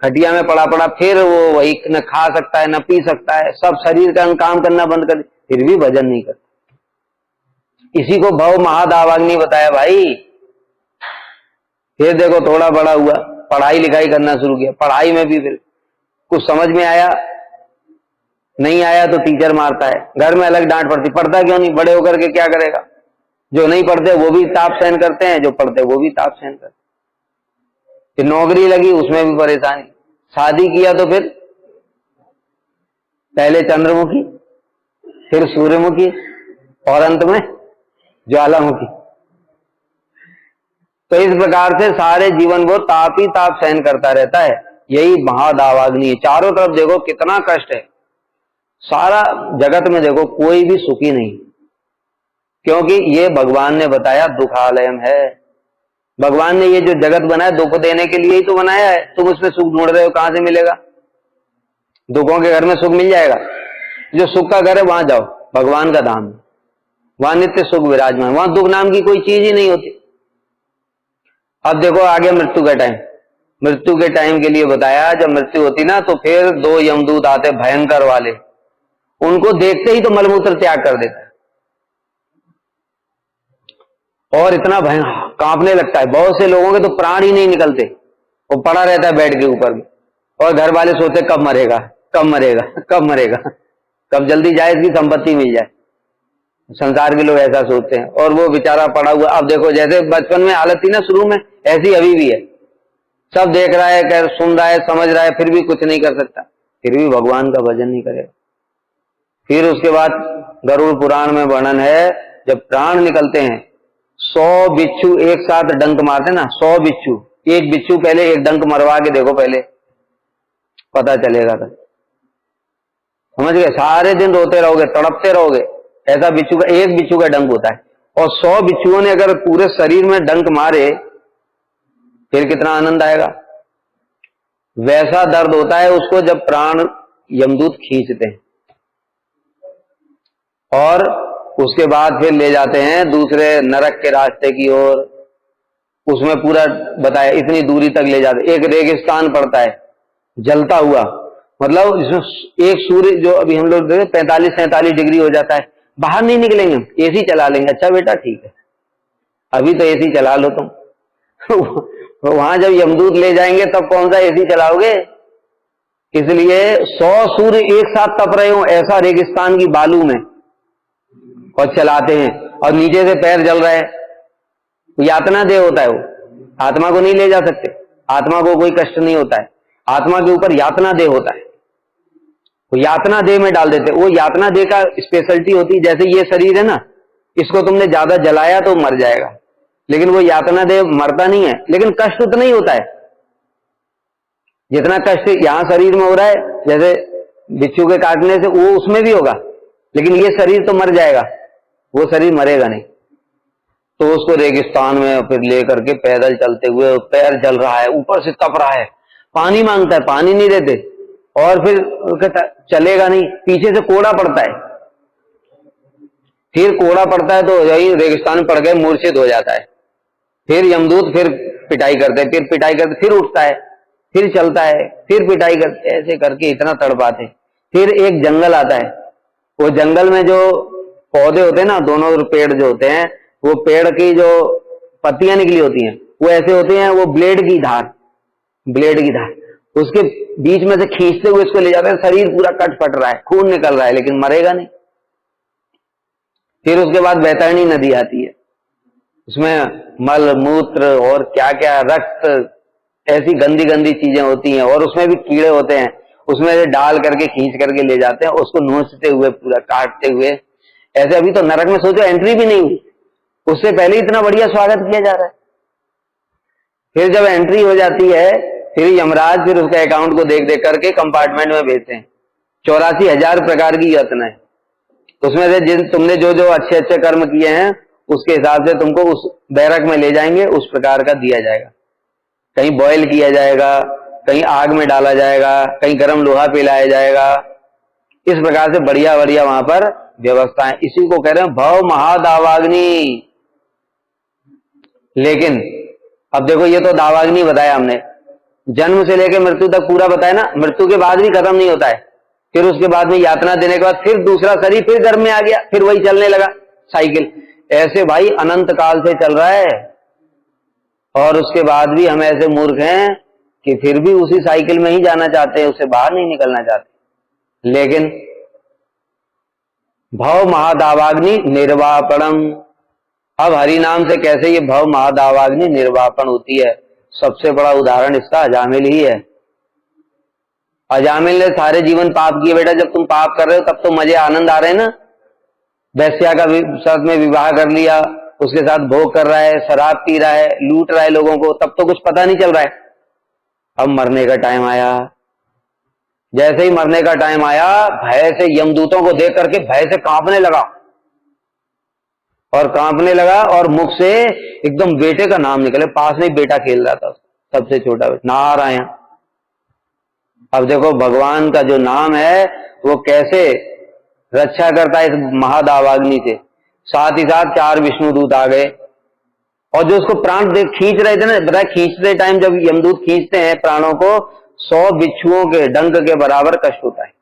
S1: खटिया में पड़ा पड़ा फिर वो वही, न खा सकता है, न पी सकता है, सब शरीर का काम करना बंद कर, फिर भी भजन नहीं करता। इसी को भव महादावाग्नि बताया भाई। फिर देखो थोड़ा बड़ा हुआ, पढ़ाई लिखाई करना शुरू किया। पढ़ाई में भी फिर कुछ समझ में आया, नहीं आया तो टीचर मारता है, घर में अलग डांट पड़ती। पढ़ता क्यों नहीं? बड़े होकर के क्या करेगा? जो नहीं पढ़ते वो भी ताप सहन करते हैं, जो पढ़ते वो भी ताप सहन करते हैं। फिर नौकरी लगी, उसमें भी परेशानी। शादी किया तो फिर पहले चंद्रमुखी, फिर सूर्यमुखी, और अंत में ज्वालामुखी। तो इस प्रकार से सारे जीवन वो ताप ही ताप सहन करता रहता है। यही महादावाग्नि। चारों तरफ देखो कितना कष्ट है। सारा जगत में देखो कोई भी सुखी नहीं, क्योंकि ये भगवान ने बताया दुखालयम है। भगवान ने ये जो जगत बनाया दुख देने के लिए ही तो बनाया है। तुम उसमें सुख ढूंढ रहे हो, कहां से मिलेगा? दुखों के घर में सुख मिल जाएगा? जो सुख का घर है वहां जाओ, भगवान का धाम, वहां नित्य सुख विराजमान, वहां दुख नाम की कोई चीज ही नहीं होती। अब देखो आगे मृत्यु का टाइम। मृत्यु के टाइम के लिए बताया, जब मृत्यु होती ना तो फिर 2 यमदूत आते भयंकर वाले, उनको देखते ही तो मलमूत्र त्याग कर देता है और इतना भयंकर कांपने लगता है। बहुत से लोगों के तो प्राण ही नहीं निकलते, वो पड़ा रहता है बेड के ऊपर में, और घर वाले सोचते कब मरेगा, कब मरेगा, कब मरेगा, कब जल्दी जाए इसकी संपत्ति मिल जाए। संसार के लोग ऐसा सोचते हैं, और वो बेचारा पड़ा हुआ। अब देखो जैसे बचपन में हालत थी ना शुरू में, ऐसी अभी भी है। सब देख रहा है, कर सुन रहा है, समझ रहा है, फिर भी कुछ नहीं कर सकता, फिर भी भगवान का भजन नहीं करेगा। फिर उसके बाद गरुड़ पुराण में वर्णन है, जब प्राण निकलते हैं 100 बिच्छू एक साथ डंक मारते ना, 100 बिच्छू, एक बिच्छू पहले एक डंक मरवा के देखो, पहले पता चलेगा। था समझ गए? सारे दिन रोते रहोगे, तड़पते रहोगे, ऐसा बिच्छू का एक बिच्छू का डंक होता है। और 100 बिच्छुओं ने अगर पूरे शरीर में डंक मारे, फिर कितना आनंद आएगा। वैसा दर्द होता है उसको जब प्राण यमदूत खींचते हैं, और उसके बाद फिर ले जाते हैं दूसरे नरक के रास्ते की ओर। उसमें पूरा बताया, इतनी दूरी तक ले जाते, एक रेगिस्तान पड़ता है जलता हुआ, मतलब इसमें एक सूर्य जो अभी हम लोग 45-47 डिग्री हो जाता है, बाहर नहीं निकलेंगे, एसी चला लेंगे। अच्छा बेटा ठीक है, अभी तो एसी चला लो तुम। वहां जब यमदूत ले जाएंगे तब कौन सा एसी चलाओगे? इसलिए 100 सूर्य एक साथ तप रहे हो ऐसा रेगिस्तान की बालू में, और चलाते हैं, और नीचे से पैर जल रहा है। यातना देह होता है वो, आत्मा को नहीं ले जा सकते, आत्मा को कोई कष्ट नहीं होता है, आत्मा के ऊपर यातना देह होता है, वो यातना देह में डाल देते। वो यातना देह का स्पेशलिटी होती है, जैसे ये शरीर है ना, इसको तुमने ज्यादा जलाया तो मर जाएगा, लेकिन वो यातना देह मरता नहीं है, लेकिन कष्ट उतना ही होता है जितना कष्ट यहां शरीर में हो रहा है। जैसे बिच्छू के काटने से वो उसमें भी होगा, लेकिन ये शरीर तो मर जाएगा, वो शरीर मरेगा नहीं। तो उसको रेगिस्तान में फिर लेकर के पैदल चलते हुए, पैर जल रहा है, ऊपर से तप रहा है, पानी मांगता है, पानी नहीं देते, और फिर चलेगा नहीं, पीछे से कोड़ा पड़ता है। फिर कोड़ा पड़ता है तो यही रेगिस्तान में पड़ गए, मूर्छित हो जाता है। फिर यमदूत फिर पिटाई करते, फिर पिटाई करते, फिर उठता है, फिर चलता है, फिर पिटाई करते, ऐसे करके इतना तड़पाते। फिर एक जंगल आता है, वो जंगल में जो पौधे होते हैं ना, दोनों पेड़ जो होते हैं, वो पेड़ की जो पत्तियां निकली होती हैं वो ऐसे होते हैं, वो ब्लेड की धार, ब्लेड की धार, उसके बीच में से खींचते हुए इसको ले जाते हैं। शरीर पूरा कट फट रहा है, खून निकल रहा है, लेकिन मरेगा नहीं। फिर उसके बाद बैतरणी नदी आती है, उसमें मल मूत्र और क्या क्या रक्त, ऐसी गंदी गंदी चीजें होती हैं, और उसमें भी कीड़े होते हैं, उसमें से डाल करके खींच करके ले जाते हैं, उसको नोचते हुए पूरा काटते हुए। ऐसे अभी तो नरक में सोचो एंट्री भी नहीं हुई, उससे पहले इतना बढ़िया स्वागत किया जा रहा है। फिर जब एंट्री हो जाती है, फिर यमराज फिर उसके अकाउंट को देख देख करके कंपार्टमेंट में भेजते हैं। 84,000 प्रकार की यातना है, उसमें से जिन तुमने जो जो अच्छे अच्छे कर्म किए हैं उसके हिसाब से तुमको उस बैरक में ले जाएंगे, उस प्रकार का दिया जाएगा। कहीं बॉयल किया जाएगा, कहीं आग में डाला जाएगा, कहीं गर्म लोहा पिलाया जाएगा, इस प्रकार से बढ़िया बढ़िया वहां पर व्यवस्था है। इसी को कह रहे हैं भव महादावाग्नि। लेकिन अब देखो, ये तो दावाग्नि बताया हमने, जन्म से लेकर मृत्यु तक पूरा बताया ना, मृत्यु के बाद भी खत्म नहीं होता है। फिर उसके बाद में यातना देने के बाद फिर दूसरा शरीर फिर गर्भ में आ गया, फिर वही चलने लगा साइकिल। ऐसे भाई अनंत काल से चल रहा है, और उसके बाद भी हम ऐसे मूर्ख हैं कि फिर भी उसी साइकिल में ही जाना चाहते हैं, उससे बाहर नहीं निकलना चाहते। लेकिन भव महादावाग्नि निर्वापणम, अब हरि नाम से कैसे ये भव महादावाग्नि निर्वापण होती है, सबसे बड़ा उदाहरण इसका अजामिल ही है। अजामिल ने सारे जीवन पाप किए बेटा, जब तुम पाप कर रहे हो तब तो मजे आनंद आ रहे हैं ना, वैश्या का साथ में विवाह कर लिया, उसके साथ भोग कर रहा है, शराब पी रहा है, लूट रहा है लोगों को, तब तो कुछ पता नहीं चल रहा है। अब मरने का टाइम आया, जैसे ही मरने का टाइम आया, भय से यमदूतों को देख करके भय से कांपने लगा, और कांपने लगा, और मुख से एकदम बेटे का नाम निकले। पास में बेटा खेल रहा था, सबसे छोटा नारायण। अब देखो भगवान का जो नाम है वो कैसे रक्षा करता है इस महादावाग्नि से। साथ ही साथ 4 विष्णुदूत आ गए, और जो उसको प्राण खींच रहे थे ना, बताया खींचते टाइम जब यमदूत खींचते हैं प्राणों को, 100 बिच्छुओं के डंक के बराबर कष्ट होता है।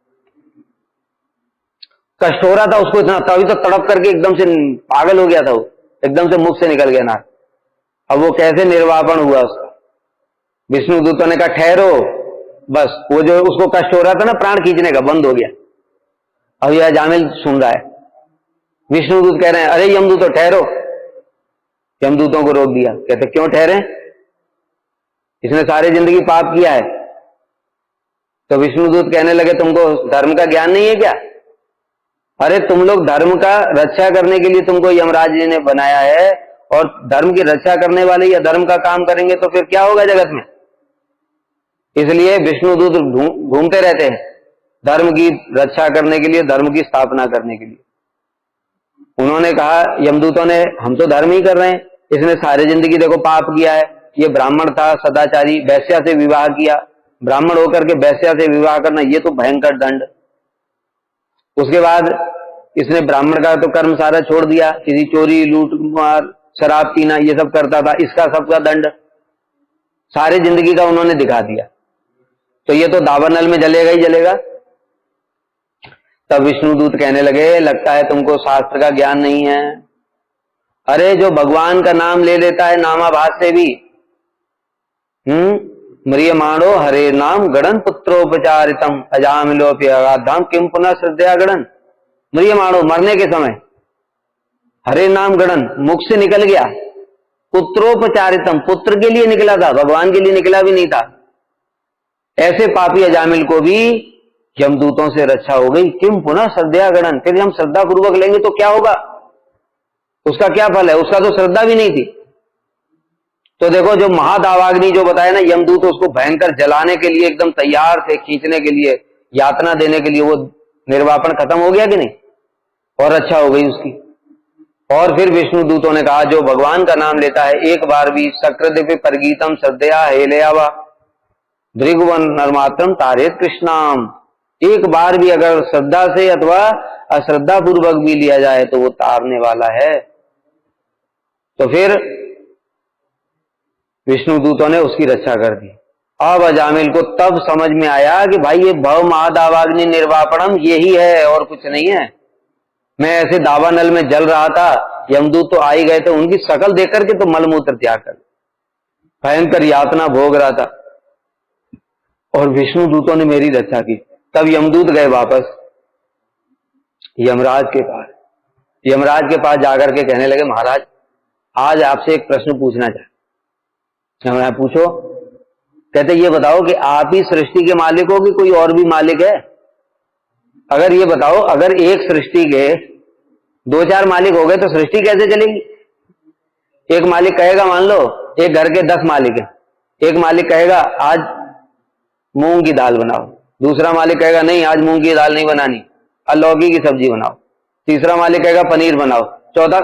S1: कष्ट हो रहा था उसको इतना, तभी तो तड़प करके एकदम से पागल हो गया था वो, एकदम से मुख से निकल गया नाक। अब वो कैसे निर्वापन हुआ उसका, विष्णुदूतों ने कहा ठहरो, बस वो जो उसको कष्ट हो रहा था ना प्राण खींचने का, बंद हो गया। अब यह अजामिल सुन रहा है, विष्णुदूत कह रहे हैं अरे यमदूतों ठहरो। यमदूतों को रोक दिया, कहते क्यों ठहरे, इसने सारी जिंदगी पाप किया है। तो विष्णुदूत कहने लगे तुमको धर्म का ज्ञान नहीं है क्या? अरे तुम लोग धर्म का रक्षा करने के लिए तुमको यमराज जी ने बनाया है, और धर्म की रक्षा करने वाले या धर्म का काम करेंगे तो फिर क्या होगा जगत में। इसलिए विष्णुदूत घूमते रहते हैं धर्म की रक्षा करने के लिए, धर्म की स्थापना करने के लिए। उन्होंने कहा यमदूतों ने हम तो धर्म ही कर रहे हैं, इसने सारी जिंदगी देखो पाप किया है। ये ब्राह्मण था सदाचारी, वैश्या से विवाह किया, ब्राह्मण होकर के वैश्या से विवाह करना ये तो भयंकर दंड। उसके बाद इसने ब्राह्मण का तो कर्म सारा छोड़ दिया, किसी चोरी लूट मार शराब पीना ये सब करता था, इसका सबका दंड सारी जिंदगी का उन्होंने दिखा दिया, तो ये तो दावानल में जलेगा ही जलेगा। तब विष्णुदूत कहने लगे लगता है तुमको शास्त्र का ज्ञान नहीं है। अरे जो भगवान का नाम ले लेता है नामाभास से भी, म्रियमाणो हरे नाम गणन पुत्रोपचारितम अजामिलोपि अगाधाम किम पुनः श्रद्धया गणन। म्रियमाणो मरने के समय, हरे नाम गणन मुख से निकल गया, पुत्रोपचारितम पुत्र के लिए निकला था, भगवान के लिए निकला भी नहीं था। ऐसे पापी अजामिल को भी यमदूतों से रक्षा हो गई। किम पुनः श्रद्धया गणन, फिर हम श्रद्धा पूर्वक लेंगे तो क्या होगा, उसका क्या फल है, उसका तो श्रद्धा भी नहीं थी। तो देखो जो महादावाग्नि जो बताया ना यमदूत, उसको भयंकर जलाने के लिए एकदम तैयार थे, खींचने के लिए, यातना देने के लिए, वो निर्वापन खत्म हो गया कि नहीं, और रक्षा हो गई उसकी। और फिर विष्णु दूतों ने कहा जो भगवान का नाम लेता है एक बार भी सकृदिपि परगीतम श्रद्धया हेलयावा दृग्वन नरमात्रम तारेत कृष्णाम, एक बार भी अगर श्रद्धा से अथवा अश्रद्धा पूर्वक भी लिया जाए तो वो तारने वाला है। तो फिर विष्णु दूतों ने उसकी रक्षा कर दी। अब अजामिल को तब समझ में आया कि भाई ये भव महादावाग्नि निर्वापणम यही है और कुछ नहीं है। मैं ऐसे दावानल में जल रहा था, यमदूत तो आ ही गए थे, उनकी शकल देख करके तो मलमूत्र त्याग कर भयंकर यातना भोग रहा था, और विष्णु दूतों ने मेरी रक्षा की। तब यमदूत गए वापस यमराज के पास। यमराज के पास जाकर के कहने लगे महाराज आज आपसे एक प्रश्न पूछना चाहते। यमराज पूछो। कहते ये बताओ कि आप ही सृष्टि के मालिक हो कि कोई और भी मालिक है। अगर ये बताओ, अगर एक सृष्टि के दो चार मालिक हो गए तो सृष्टि कैसे चलेगी। एक मालिक कहेगा, मान लो एक घर के 10 मालिक है, एक मालिक कहेगा आज मूंग की दाल बनाओ, दूसरा मालिक कहेगा नहीं आज मूंग की दाल नहीं बनानी, लौकी की सब्जी बनाओ, तीसरा मालिक कहेगा पनीर बनाओ, चौथा,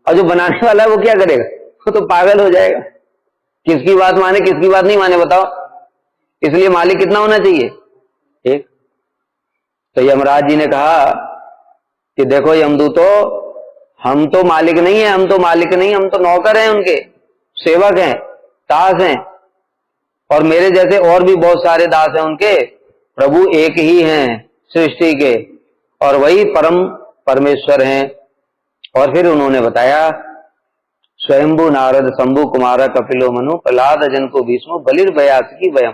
S1: और जो बनाने वाला है वो क्या करेगा, वो तो पागल हो जाएगा। किसकी बात माने किसकी बात नहीं माने बताओ। इसलिए मालिक कितना होना चाहिए, एक। तो यमराज जी ने कहा कि देखो यमदूतो, हम तो मालिक नहीं है, हम तो मालिक नहीं, हम तो नौकर हैं, उनके सेवक हैं, दास हैं, और मेरे जैसे और भी बहुत सारे दास हैं उनके। प्रभु एक ही हैं सृष्टि के, और वही परम परमेश्वर हैं। और फिर उन्होंने बताया स्वयंभू नारद शंभु कुमार कपिलो मनु प्रहलाद अजनको भीष्मो बलिर भयासकी वयम।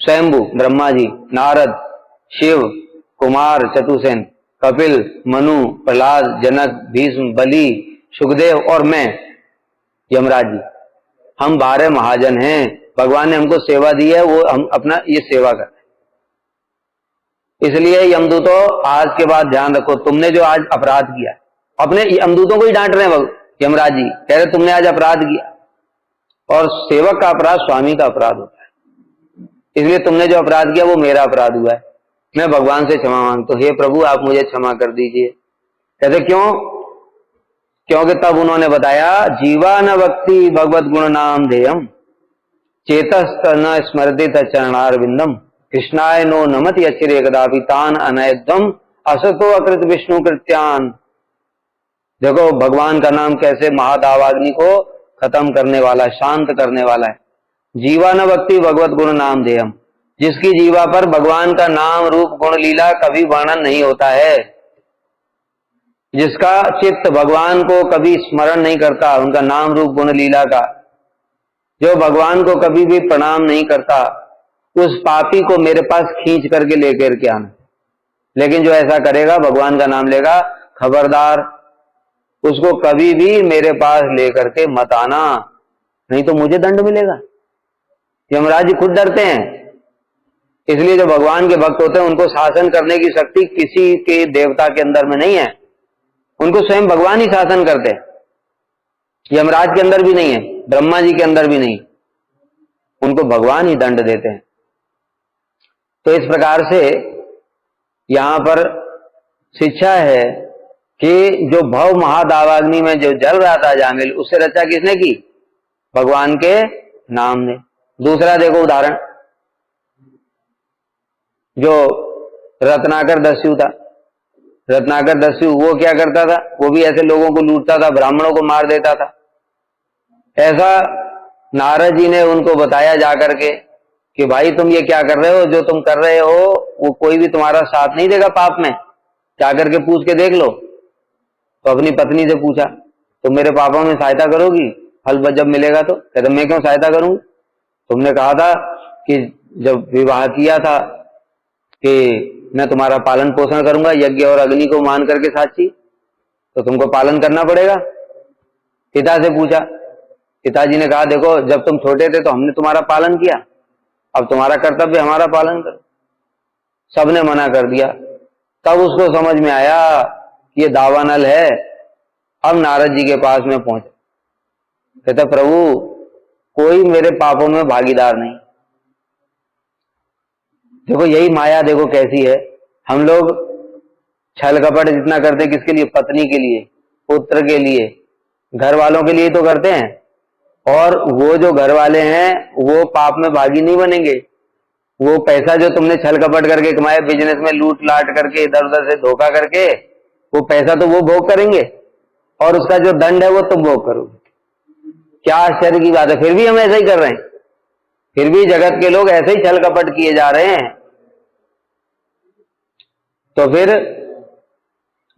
S1: स्वयंभू ब्रह्मा जी, नारद, शिव, कुमार चतुसेन, कपिल, मनु, प्रहलाद, जनक, भीष्म, बलि, सुखदेव और मैं यमराज जी, हम 12 महाजन हैं। भगवान ने हमको सेवा दी है, वो हम अपना ये सेवा कर। इसलिए यमदूतों आज के बाद ध्यान रखो, तुमने जो आज अपराध किया, अपने यमदूतों को ही डांट रहे हैं यमराज जी, कह रहे तुमने आज अपराध किया, और सेवक का अपराध स्वामी का अपराध होता है। इसलिए तुमने जो अपराध किया वो मेरा अपराध हुआ है, मैं भगवान से क्षमा मांगता हूं, हे प्रभु आप मुझे क्षमा कर दीजिए। कहते क्यों, क्योंकि तब उन्होंने बताया जीवा न भक्ति भगवत गुण नाम ध्येयम चेतस्त न स्मृति चरणारविंदम कृष्णाय नो नमति अचिरे कदापि तान अनयध्वम असतो अकृत विष्णु कृत्यान। देखो भगवान का नाम कैसे महादावाग्नि को खत्म करने वाला, शांत करने वाला है। जीवा न भक्ति भगवत गुण नाम ध्येयम, जिसकी जीवा पर भगवान का नाम रूप गुण लीला कभी वर्णन नहीं होता है, जिसका चित्त भगवान को कभी स्मरण नहीं करता, उनका नाम रूप गुण लीला का, जो भगवान को कभी भी प्रणाम नहीं करता, उस पापी को मेरे पास खींच करके लेकर के आना। लेकिन जो ऐसा करेगा, भगवान का नाम लेगा, खबरदार उसको कभी भी मेरे पास लेकर के मत आना, नहीं तो मुझे दंड मिलेगा। यमराज जी खुद डरते हैं। इसलिए जो भगवान के भक्त होते हैं उनको शासन करने की शक्ति किसी के देवता के अंदर में नहीं है, उनको स्वयं भगवान ही शासन करते हैं। यमराज के अंदर भी नहीं है, ब्रह्मा जी के अंदर भी नहीं, उनको भगवान ही दंड देते हैं। तो इस प्रकार से यहां पर शिक्षा है कि जो भव महादावाग्नि में जो जल रहा था जामिल, उससे रक्षा किसने की? भगवान के नाम ने। दूसरा देखो उदाहरण, जो रत्नाकर दस्यु था, रत्नाकर दस्यु वो क्या करता था? वो भी ऐसे लोगों को लूटता था, ब्राह्मणों को मार देता था। ऐसा नारद जी ने उनको बताया जाकर के कि भाई तुम ये क्या कर रहे हो, जो तुम कर रहे हो वो कोई भी तुम्हारा साथ नहीं देगा पाप में, जाकर के पूछ के देख लो। तो अपनी पत्नी से पूछा, तुम मेरे पापों में सहायता करोगी फल जब मिलेगा? तो कहते मैं क्यों सहायता करूंगी, तुमने कहा था कि जब विवाह किया था कि मैं तुम्हारा पालन पोषण करूंगा, यज्ञ और अग्नि को मान करके साक्षी, तो तुमको पालन करना पड़ेगा। पिता से पूछा, पिताजी ने कहा देखो जब तुम छोटे थे तो हमने तुम्हारा पालन किया, अब तुम्हारा कर्तव्य हमारा पालन करो। सबने मना कर दिया। तब उसको समझ में आया कि ये दावानल है। अब नारद जी के पास में पहुंचा, कहता प्रभु कोई मेरे पापों में भागीदार नहीं। देखो यही माया देखो कैसी है। हम लोग छल कपट जितना करते किसके लिए? पत्नी के लिए, पुत्र के लिए, घर वालों के लिए तो करते हैं। और वो जो घर वाले हैं वो पाप में भागी नहीं बनेंगे। वो पैसा जो तुमने छल कपट करके कमाया, बिजनेस में लूट लाट करके इधर उधर से धोखा करके, वो पैसा तो वो भोग करेंगे और उसका जो दंड है वो तुम भोग करोगे। क्या आश्चर्य की बात है। फिर भी हम ऐसा ही कर रहे हैं, फिर भी जगत के लोग ऐसे ही छल कपट किए जा रहे हैं। तो फिर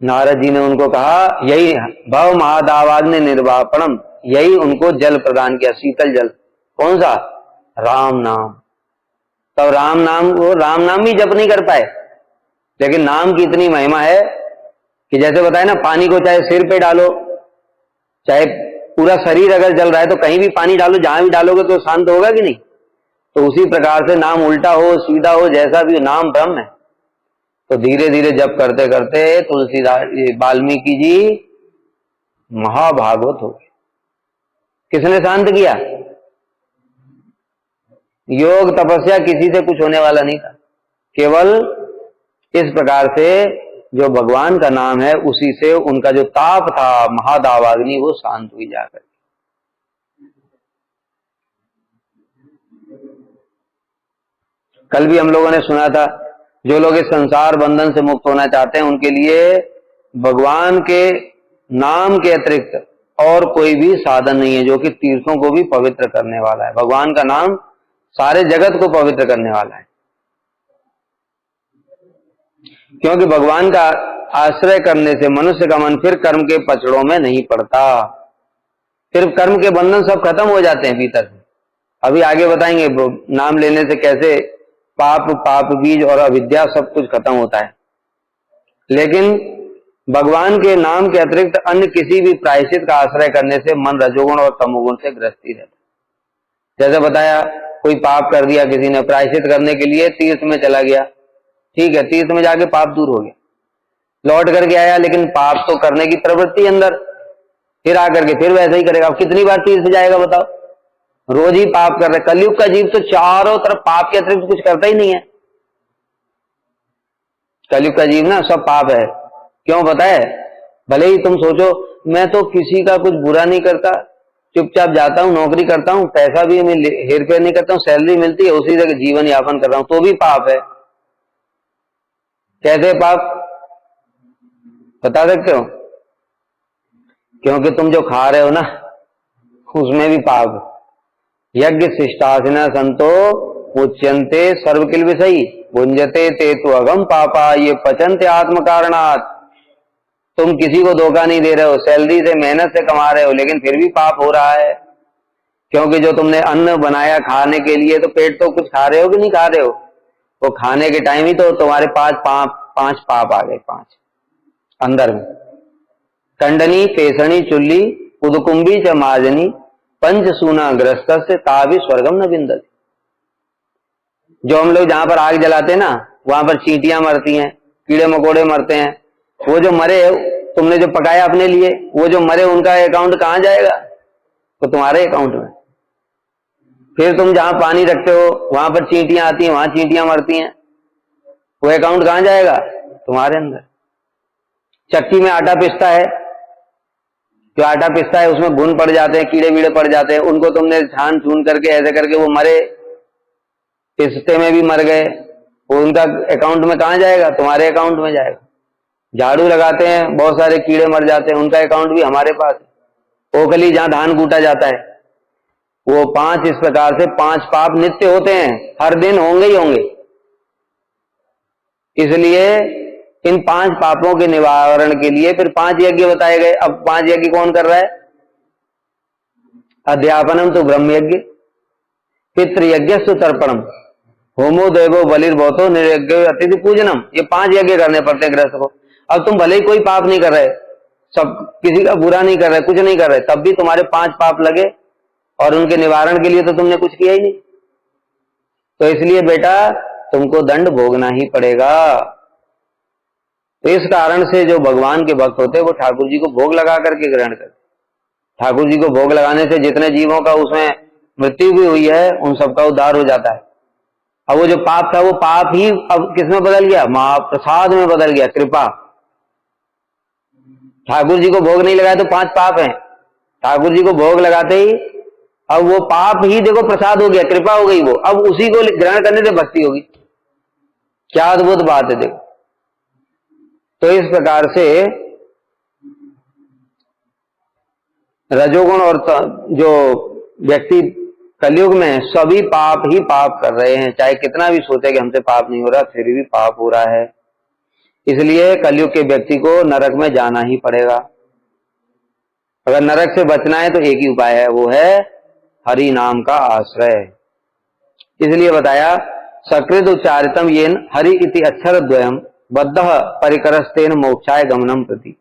S1: नारद जी ने उनको कहा, यही भव महादावाग्नि निर्वापणम, यही उनको जल प्रदान किया, शीतल जल। कौन सा? राम नाम। तब राम नाम, वो राम नाम भी जप नहीं कर पाए, लेकिन नाम की इतनी महिमा है कि जैसे बताए ना, पानी को चाहे सिर पे डालो, चाहे पूरा शरीर अगर जल रहा है तो कहीं भी पानी डालो, जहां भी डालोगे तो शांत होगा कि नहीं? तो उसी प्रकार से नाम उल्टा हो सीधा हो जैसा भी, नाम ब्रह्म है। तो धीरे धीरे जप करते करते तुलसीदास वाल्मीकि जी महाभागवत हो गए। किसने शांत किया? योग तपस्या किसी से कुछ होने वाला नहीं था, केवल इस प्रकार से जो भगवान का नाम है उसी से उनका जो ताप था महादावाग्नि वो शांत हुई जाकर। कल भी हम लोगों ने सुना था, जो लोग इस संसार बंधन से मुक्त होना चाहते हैं उनके लिए भगवान के नाम के अतिरिक्त और कोई भी साधन नहीं है जो कि तीर्थों को भी पवित्र करने वाला है। भगवान का नाम सारे जगत को पवित्र करने वाला है, क्योंकि भगवान का आश्रय करने से मनुष्य का मन फिर कर्म के पचड़ों में नहीं पड़ता, फिर कर्म के बंधन सब खत्म हो जाते हैं भीतर से। अभी आगे बताएंगे नाम लेने से कैसे पाप बीज और अविद्या सब कुछ खत्म होता है। लेकिन भगवान के नाम के अतिरिक्त अन्य किसी भी प्रायश्चित का आश्रय करने से मन रजोगुण और तमोगुण से ग्रस्त ही रहता। जैसे बताया, कोई पाप कर दिया किसी ने, प्रायश्चित करने के लिए तीर्थ में चला गया, ठीक है, तीर्थ में जाके पाप दूर हो गया, लौट करके आया, लेकिन पाप तो करने की प्रवृत्ति अंदर, फिर आकर के फिर वैसे ही करेगा। अब कितनी बार तीर्थ जाएगा बताओ? रोज ही पाप कर रहे। कलयुग का जीव तो चारों तरफ पाप के अतिरिक्त कुछ करता ही नहीं है। कलयुग का जीव ना सब पाप है। क्यों पता है? भले ही तुम सोचो मैं तो किसी का कुछ बुरा नहीं करता, चुपचाप जाता हूं, नौकरी करता हूं, पैसा भी मैं हेर फेर नहीं करता हूं, सैलरी मिलती है उसी से जीवन यापन कर रहा हूं, तो भी पाप है। कैसे पाप बता सकते हो? क्योंकि तुम जो खा रहे हो ना उसमें भी पाप। यज्ञ शिष्टासिना संतो मुच्यन्ते सर्वकिल विषयी भुंजते ते तो अगम पापा ये पचन्ते आत्म कारणात्। तुम किसी को धोखा नहीं दे रहे हो, सैलरी से मेहनत से कमा रहे हो, लेकिन फिर भी पाप हो रहा है, क्योंकि जो तुमने अन्न बनाया खाने के लिए तो पेट तो कुछ खा रहे हो कि नहीं खा रहे हो, वो खाने के टाइम ही तो तुम्हारे पास पांच पाप आ गए, 5 अंदर में। कंडनी पेसणी चुल्ली उदकुंभी च माजनी पंच सूना ग्रस्त से ताभी स्वर्गम न विंदति। जो हम लोग जहां पर आग जलाते हैं ना, वहां पर चींटियां मरती हैं, कीड़े मकोड़े मरते हैं। वो जो मरे, तुमने जो पकाया अपने लिए, वो जो मरे उनका अकाउंट कहां जाएगा? तो तुम्हारे अकाउंट में। फिर तुम जहां पानी रखते हो वहां पर चींटियां आती हैं, वहां चींटियां मरती हैं, वो अकाउंट कहां जाएगा? तुम्हारे अंदर। चक्की में आटा पिसता है, जो आटा पिसता है उसमें घुन पड़ जाते हैं, कीड़े वीड़े पड़ जाते हैं, उनको तुमने छान छून करके ऐसे करके वो मरे, पिसते में भी मर गए, वो उनका अकाउंट में कहां जाएगा? तुम्हारे अकाउंट में जाएगा। झाड़ू लगाते हैं, बहुत सारे कीड़े मर जाते हैं, उनका अकाउंट भी हमारे पास है। ओखली जहां धान कूटा जाता है, वो 5 इस प्रकार से 5 पाप नित्य होते हैं, हर दिन होंगे ही होंगे। इसलिए इन 5 पापों के निवारण के लिए फिर 5 यज्ञ बताए गए। अब 5 यज्ञ कौन कर रहा है? अध्यापनम तो ब्रह्म यज्ञ, पितृयज्ञ सुतर्पणम, होमो देवो बलिर्भूतो निर्यज्ञ अतिथि पूजनम। ये 5 यज्ञ करने पड़ते हैं गृहस्थ को। अब तुम भले ही कोई पाप नहीं कर रहे, सब किसी का बुरा नहीं कर रहे, कुछ नहीं कर रहे, तब भी तुम्हारे 5 पाप लगे और उनके निवारण के लिए तो तुमने कुछ किया ही नहीं। तो इसलिए बेटा तुमको दंड भोगना ही पड़ेगा। तो इस कारण से जो भगवान के भक्त होते हैं वो ठाकुर जी को भोग लगा करके ग्रहण करते। ठाकुर जी को भोग लगाने से जितने जीवों का उसमें मृत्यु भी हुई है उन सबका उद्धार हो जाता है। अब वो जो पाप था वो पाप ही अब किसमें बदल गया? महाप्रसाद में बदल गया, कृपा। ठाकुर जी को भोग नहीं लगाया तो 5 पाप हैं, ठाकुर जी को भोग लगाते ही अब वो पाप ही देखो प्रसाद हो गया, कृपा हो गई वो। अब उसी को ग्रहण करने से भक्ति होगी। क्या अद्भुत बात है देखो। तो इस प्रकार से रजोगुण और जो व्यक्ति कलयुग में सभी पाप ही पाप कर रहे हैं, चाहे कितना भी सोचे कि हमसे पाप नहीं हो रहा, फिर भी पाप हो रहा है। इसलिए कलयुग के व्यक्ति को नरक में जाना ही पड़ेगा। अगर नरक से बचना है तो एक ही उपाय है, वो है हरि नाम का आश्रय। इसलिए बताया सकृत उच्चारितम येन हरि इति अक्षर द्वयम बद्धः परिकरस्तेन मोक्षाय गमनम प्रति।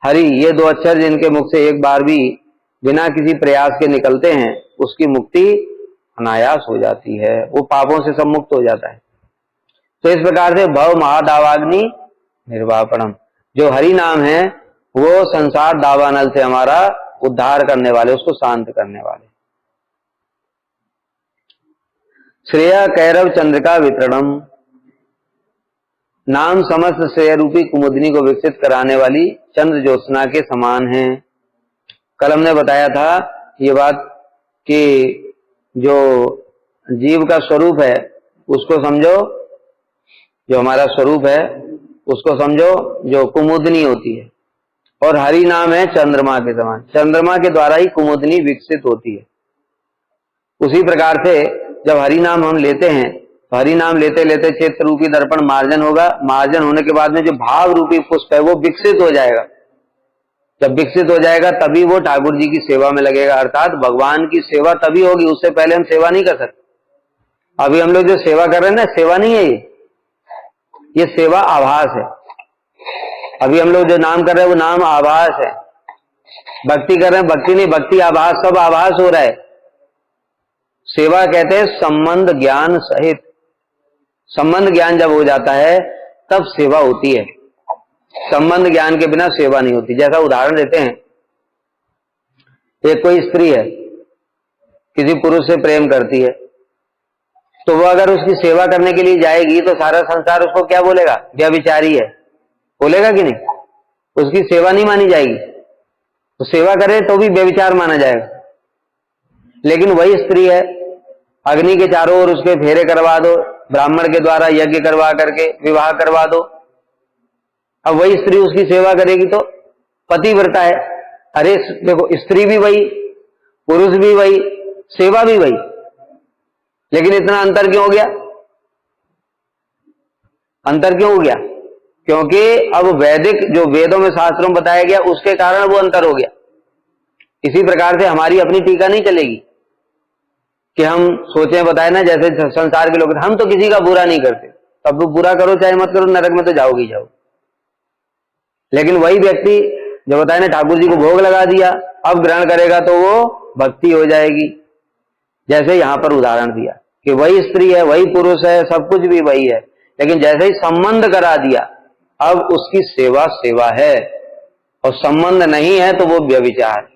S1: हरि, ये 2 अक्षर जिनके मुख से एक बार भी बिना किसी प्रयास के निकलते हैं, उसकी मुक्ति अनायास हो जाती है, वो पापों से सब मुक्त हो जाता है। तो इस प्रकार से भव महादावाग्नि निर्वापणम, जो हरि नाम है वो संसार दावानल से हमारा उद्धार करने वाले, उसको शांत करने वाले। श्रेय कैरव चंद्रिका वितरणम, नाम समस्त श्रेय रूपी कुमुदनी को विकसित कराने वाली चंद्र ज्योत्सना के समान है। कल हमने बताया था ये बात कि जो जीव का स्वरूप है उसको समझो, जो हमारा स्वरूप है उसको समझो, जो कुमुदनी होती है, और हरि नाम है चंद्रमा के समान। चंद्रमा के द्वारा ही कुमुदनी विकसित होती है। उसी प्रकार से जब हरि नाम हम लेते हैं तो हरि नाम लेते लेते चित्त रूपी दर्पण मार्जन होगा। मार्जन होने के बाद में जो भाव रूपी पुष्प है वो विकसित हो जाएगा। जब विकसित हो जाएगा तभी वो ठाकुर जी की सेवा में लगेगा, अर्थात भगवान की सेवा तभी होगी, उससे पहले हम सेवा नहीं कर सकते। अभी हम लोग जो सेवा कर रहे हैं ना, सेवा नहीं है ये सेवा आभास है। अभी हम लोग जो नाम कर रहे हैं वो नाम आभास है। भक्ति कर रहे हैं, भक्ति नहीं, भक्ति आभास, सब आभास हो रहा है। सेवा कहते हैं संबंध ज्ञान सहित। संबंध ज्ञान जब हो जाता है तब सेवा होती है, संबंध ज्ञान के बिना सेवा नहीं होती। जैसा उदाहरण देते हैं, एक कोई स्त्री है किसी पुरुष से प्रेम करती है, तो वो अगर उसकी सेवा करने के लिए जाएगी तो सारा संसार उसको क्या बोलेगा? व्यभिचारी है, बोलेगा कि नहीं? उसकी सेवा नहीं मानी जाएगी। तो सेवा करे तो भी व्यभिचार माना जाएगा। लेकिन वही स्त्री है, अग्नि के चारों ओर उसके फेरे करवा दो, ब्राह्मण के द्वारा यज्ञ करवा करके विवाह करवा दो, अब वही स्त्री उसकी सेवा करेगी तो पतिव्रता है। अरे देखो, स्त्री भी वही, पुरुष भी वही, सेवा भी वही, लेकिन इतना अंतर क्यों हो गया? अंतर क्यों हो गया? क्योंकि अब वैदिक जो वेदों में शास्त्रों में बताया गया उसके कारण वो अंतर हो गया। इसी प्रकार से हमारी अपनी टीका नहीं चलेगी कि हम सोचे बताए ना, जैसे संसार के लोग, हम तो किसी का बुरा नहीं करते, तब तो बुरा करो चाहे मत करो, नरक में तो जाओगे ही जाओ। लेकिन वही व्यक्ति जो बताया ना, ठाकुर जी को भोग लगा दिया, अब ग्रहण करेगा तो वो भक्ति हो जाएगी। जैसे यहाँ पर उदाहरण दिया कि वही स्त्री है, वही पुरुष है, सब कुछ भी वही है, लेकिन जैसे ही संबंध करा दिया अब उसकी सेवा सेवा है, और संबंध नहीं है तो वो व्यभिचार है।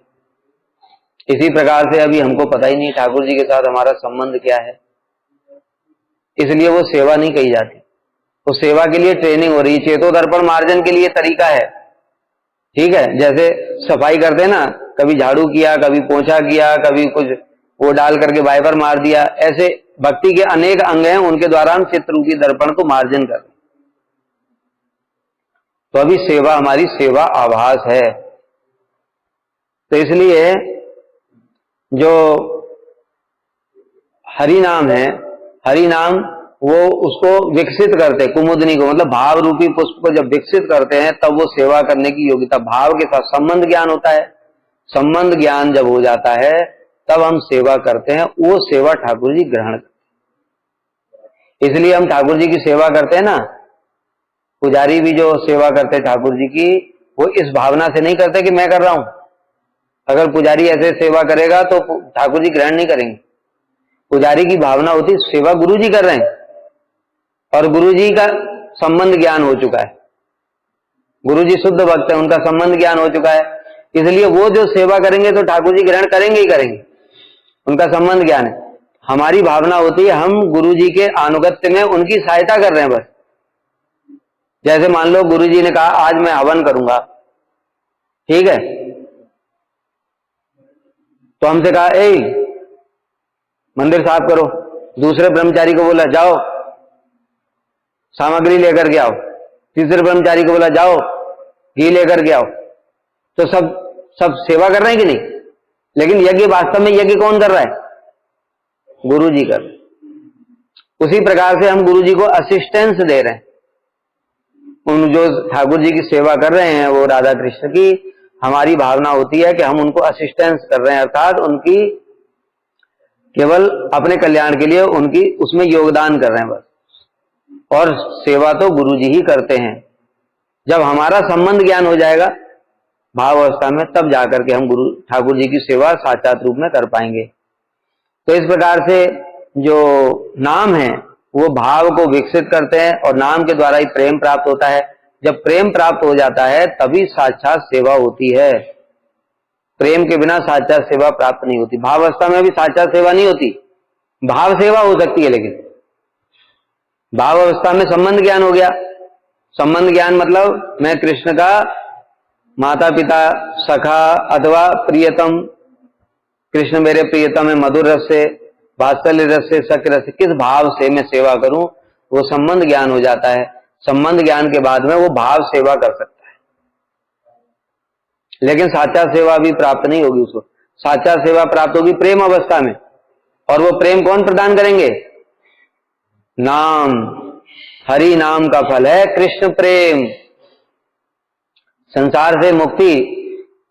S1: इसी प्रकार से अभी हमको पता ही नहीं ठाकुर जी के साथ हमारा संबंध क्या है, इसलिए वो सेवा नहीं कही जाती। तो सेवा के लिए ट्रेनिंग हो रही है, चेतो दर्पण मार्जन के लिए तरीका है, ठीक है। जैसे सफाई करते हैं ना, कभी झाड़ू किया, कभी पोंछा किया, कभी कुछ वो डाल करके वाइपर मार दिया, ऐसे भक्ति के अनेक अंग हैं, उनके द्वारा हम चित्त रूपी दर्पण को मार्जन करते। तो अभी सेवा हमारी सेवा आभास है। तो इसलिए जो हरि नाम है, हरि नाम वो उसको विकसित करते, कुमुदनी को, मतलब भाव रूपी पुष्प को जब विकसित करते हैं तब वो सेवा करने की योग्यता, भाव के साथ संबंध ज्ञान होता है। संबंध ज्ञान जब हो जाता है तब हम सेवा करते हैं, वो सेवा ठाकुर जी ग्रहण करते। इसलिए हम ठाकुर जी की सेवा करते हैं ना, पुजारी भी जो सेवा करते हैं ठाकुर जी की, वो इस भावना से नहीं करते कि मैं कर रहा हूं। अगर पुजारी ऐसे सेवा करेगा तो ठाकुर जी ग्रहण नहीं करेंगे। पुजारी की भावना होती सेवा गुरु जी कर रहे हैं, और गुरु जी का संबंध ज्ञान हो चुका है, गुरु जी शुद्ध भक्त है, उनका संबंध ज्ञान हो चुका है, इसलिए वो जो सेवा करेंगे तो ठाकुर जी ग्रहण करेंगे ही करेंगे, उनका संबंध ज्ञान है। हमारी भावना होती है हम गुरु जी के अनुगत्य में उनकी सहायता कर रहे हैं बस। जैसे मान लो गुरु जी ने कहा आज मैं हवन करूंगा, ठीक है, तो हमसे कहा ए मंदिर साफ करो, दूसरे ब्रह्मचारी को बोला जाओ सामग्री लेकर के आओ, तीसरे ब्रह्मचारी को बोला जाओ घी लेकर के आओ, तो सब सेवा कर रहे हैं कि नहीं? लेकिन यज्ञ वास्तव में यज्ञ कौन कर रहा है? गुरु जी कर रहे हैं। उसी प्रकार से हम गुरु जी को असिस्टेंस दे रहे हैं, उन जो ठाकुर जी की सेवा कर रहे हैं वो राधा कृष्ण की, हमारी भावना होती है कि हम उनको असिस्टेंस कर रहे हैं, अर्थात उनकी केवल अपने कल्याण के लिए उनकी उसमें योगदान कर रहे हैं बस। और सेवा तो गुरु जी ही करते हैं। जब हमारा संबंध ज्ञान हो जाएगा भाव अवस्था में, तब जाकर के हम गुरु ठाकुर जी की सेवा साक्षात रूप में कर पाएंगे। तो इस प्रकार से जो नाम है वो भाव को विकसित करते हैं, और नाम के द्वारा ही प्रेम प्राप्त होता है। जब प्रेम प्राप्त हो जाता है तभी साक्षात सेवा होती है, प्रेम के बिना साक्षात सेवा प्राप्त नहीं होती। भाव अवस्था में भी साक्षात सेवा नहीं होती, भाव सेवा हो सकती है, लेकिन भाव अवस्था में संबंध ज्ञान हो गया। संबंध ज्ञान मतलब मैं कृष्ण का माता पिता, सखा अथवा प्रियतम, कृष्ण मेरे प्रियतम है, मधुर रस से, वात्सल्य रस से, सख्य रस से, किस भाव से मैं सेवा करूं, वो संबंध ज्ञान हो जाता है। संबंध ज्ञान के बाद में वो भाव सेवा कर सकता है, लेकिन साक्षात सेवा भी प्राप्त नहीं होगी उसको। साक्षात सेवा प्राप्त होगी प्रेम अवस्था में, और वो प्रेम कौन प्रदान करेंगे? नाम, हरि नाम का फल है कृष्ण प्रेम। संसार से मुक्ति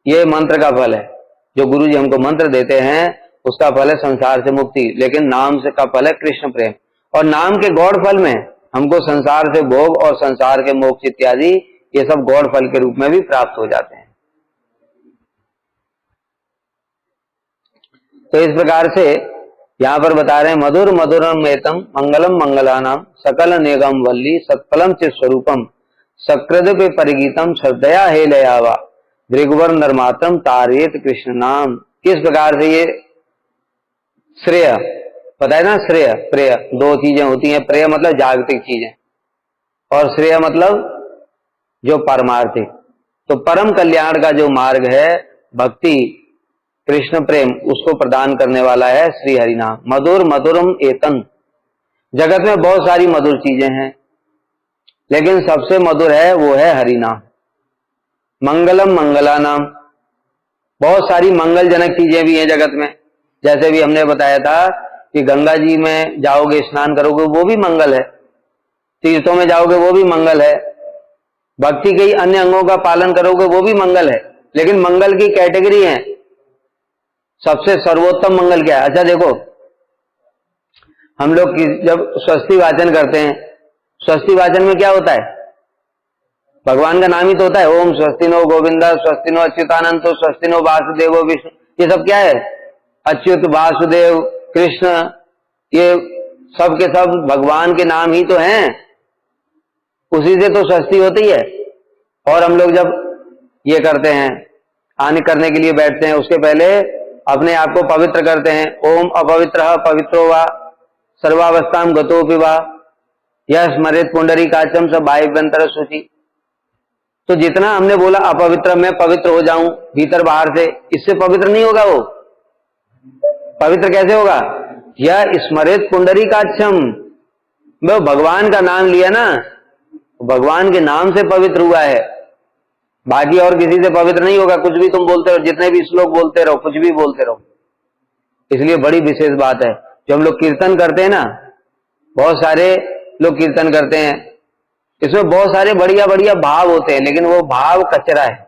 S1: ये मंत्र का फल है, जो गुरु जी हमको मंत्र देते हैं उसका फल है संसार से मुक्ति, लेकिन नाम से का फल है कृष्ण प्रेम। और नाम के गौड़ फल में हमको संसार से भोग और संसार के मोक्ष इत्यादि ये सब गौड़ फल के रूप में भी प्राप्त हो जाते हैं। तो इस प्रकार से यहां पर बता रहे हैं मधुर मधुरम एतम मंगलम मंगलानाम सकल नेगम वल्ली सत्फलम चित स्वरूपम सकृद परिगीतम श्रद्धया हे लयावा दृगवर नरमातम तारेत कृष्ण नाम। किस प्रकार से ये श्रेय पता है ना, श्रेय प्रेय दो चीजें होती हैं। प्रेय मतलब जागतिक चीजें, और श्रेय मतलब जो पारमार्थिक। तो परम कल्याण का जो मार्ग है भक्ति कृष्ण प्रेम, उसको प्रदान करने वाला है श्री हरिनाम। मधुर मधुरम एतन, जगत में बहुत सारी मधुर चीजें हैं, लेकिन सबसे मधुर है वो है हरिनाम। मंगलम मंगलानाम, बहुत सारी मंगलजनक चीजें भी हैं जगत में। जैसे भी हमने बताया था कि गंगा जी में जाओगे स्नान करोगे वो भी मंगल है, तीर्थों में जाओगे वो भी मंगल है, भक्ति के अन्य अंगों का पालन करोगे वो भी मंगल है। लेकिन मंगल की कैटेगरी है, सबसे सर्वोत्तम मंगल क्या है? अच्छा देखो, हम लोग जब स्वस्ति वाचन करते हैं, स्वस्ति वाचन में क्या होता है? भगवान का नाम ही तो होता है। ओम स्वस्ति नो गोविंदा, स्वस्ति नो अच्युतानंद, स्वस्ति नो वासुदेव विष्णु, ये सब क्या है? अच्युत, वासुदेव, कृष्ण, ये सब के सब भगवान के नाम ही तो हैं। उसी से तो स्वस्ति होती है। और हम लोग जब ये करते हैं, आने करने के लिए बैठते हैं, उसके पहले अपने आप को पवित्र करते हैं। ओम अपवित्र पवित्रो वा सर्वावस्थाम गतोपि वा यह स्मरित पुंडरीकाक्षम स बाह्यभ्यंतर शुचि। तो जितना हमने बोला अपवित्र, मैं पवित्र हो जाऊं भीतर बाहर से, इससे पवित्र नहीं होगा। वो पवित्र कैसे होगा? यह स्मरित पुंडरीकाक्षम, वो भगवान का नाम लिया ना, भगवान के नाम से पवित्र हुआ है। बाकी और किसी से पवित्र नहीं होगा। कुछ भी तुम बोलते रहो, जितने भी श्लोक बोलते रहो, कुछ भी बोलते रहो। इसलिए बड़ी विशेष बात है, जो हम लोग कीर्तन करते हैं ना, बहुत सारे लोग कीर्तन करते हैं, इसमें बहुत सारे बढ़िया बढ़िया भाव होते हैं, लेकिन वो भाव कचरा है।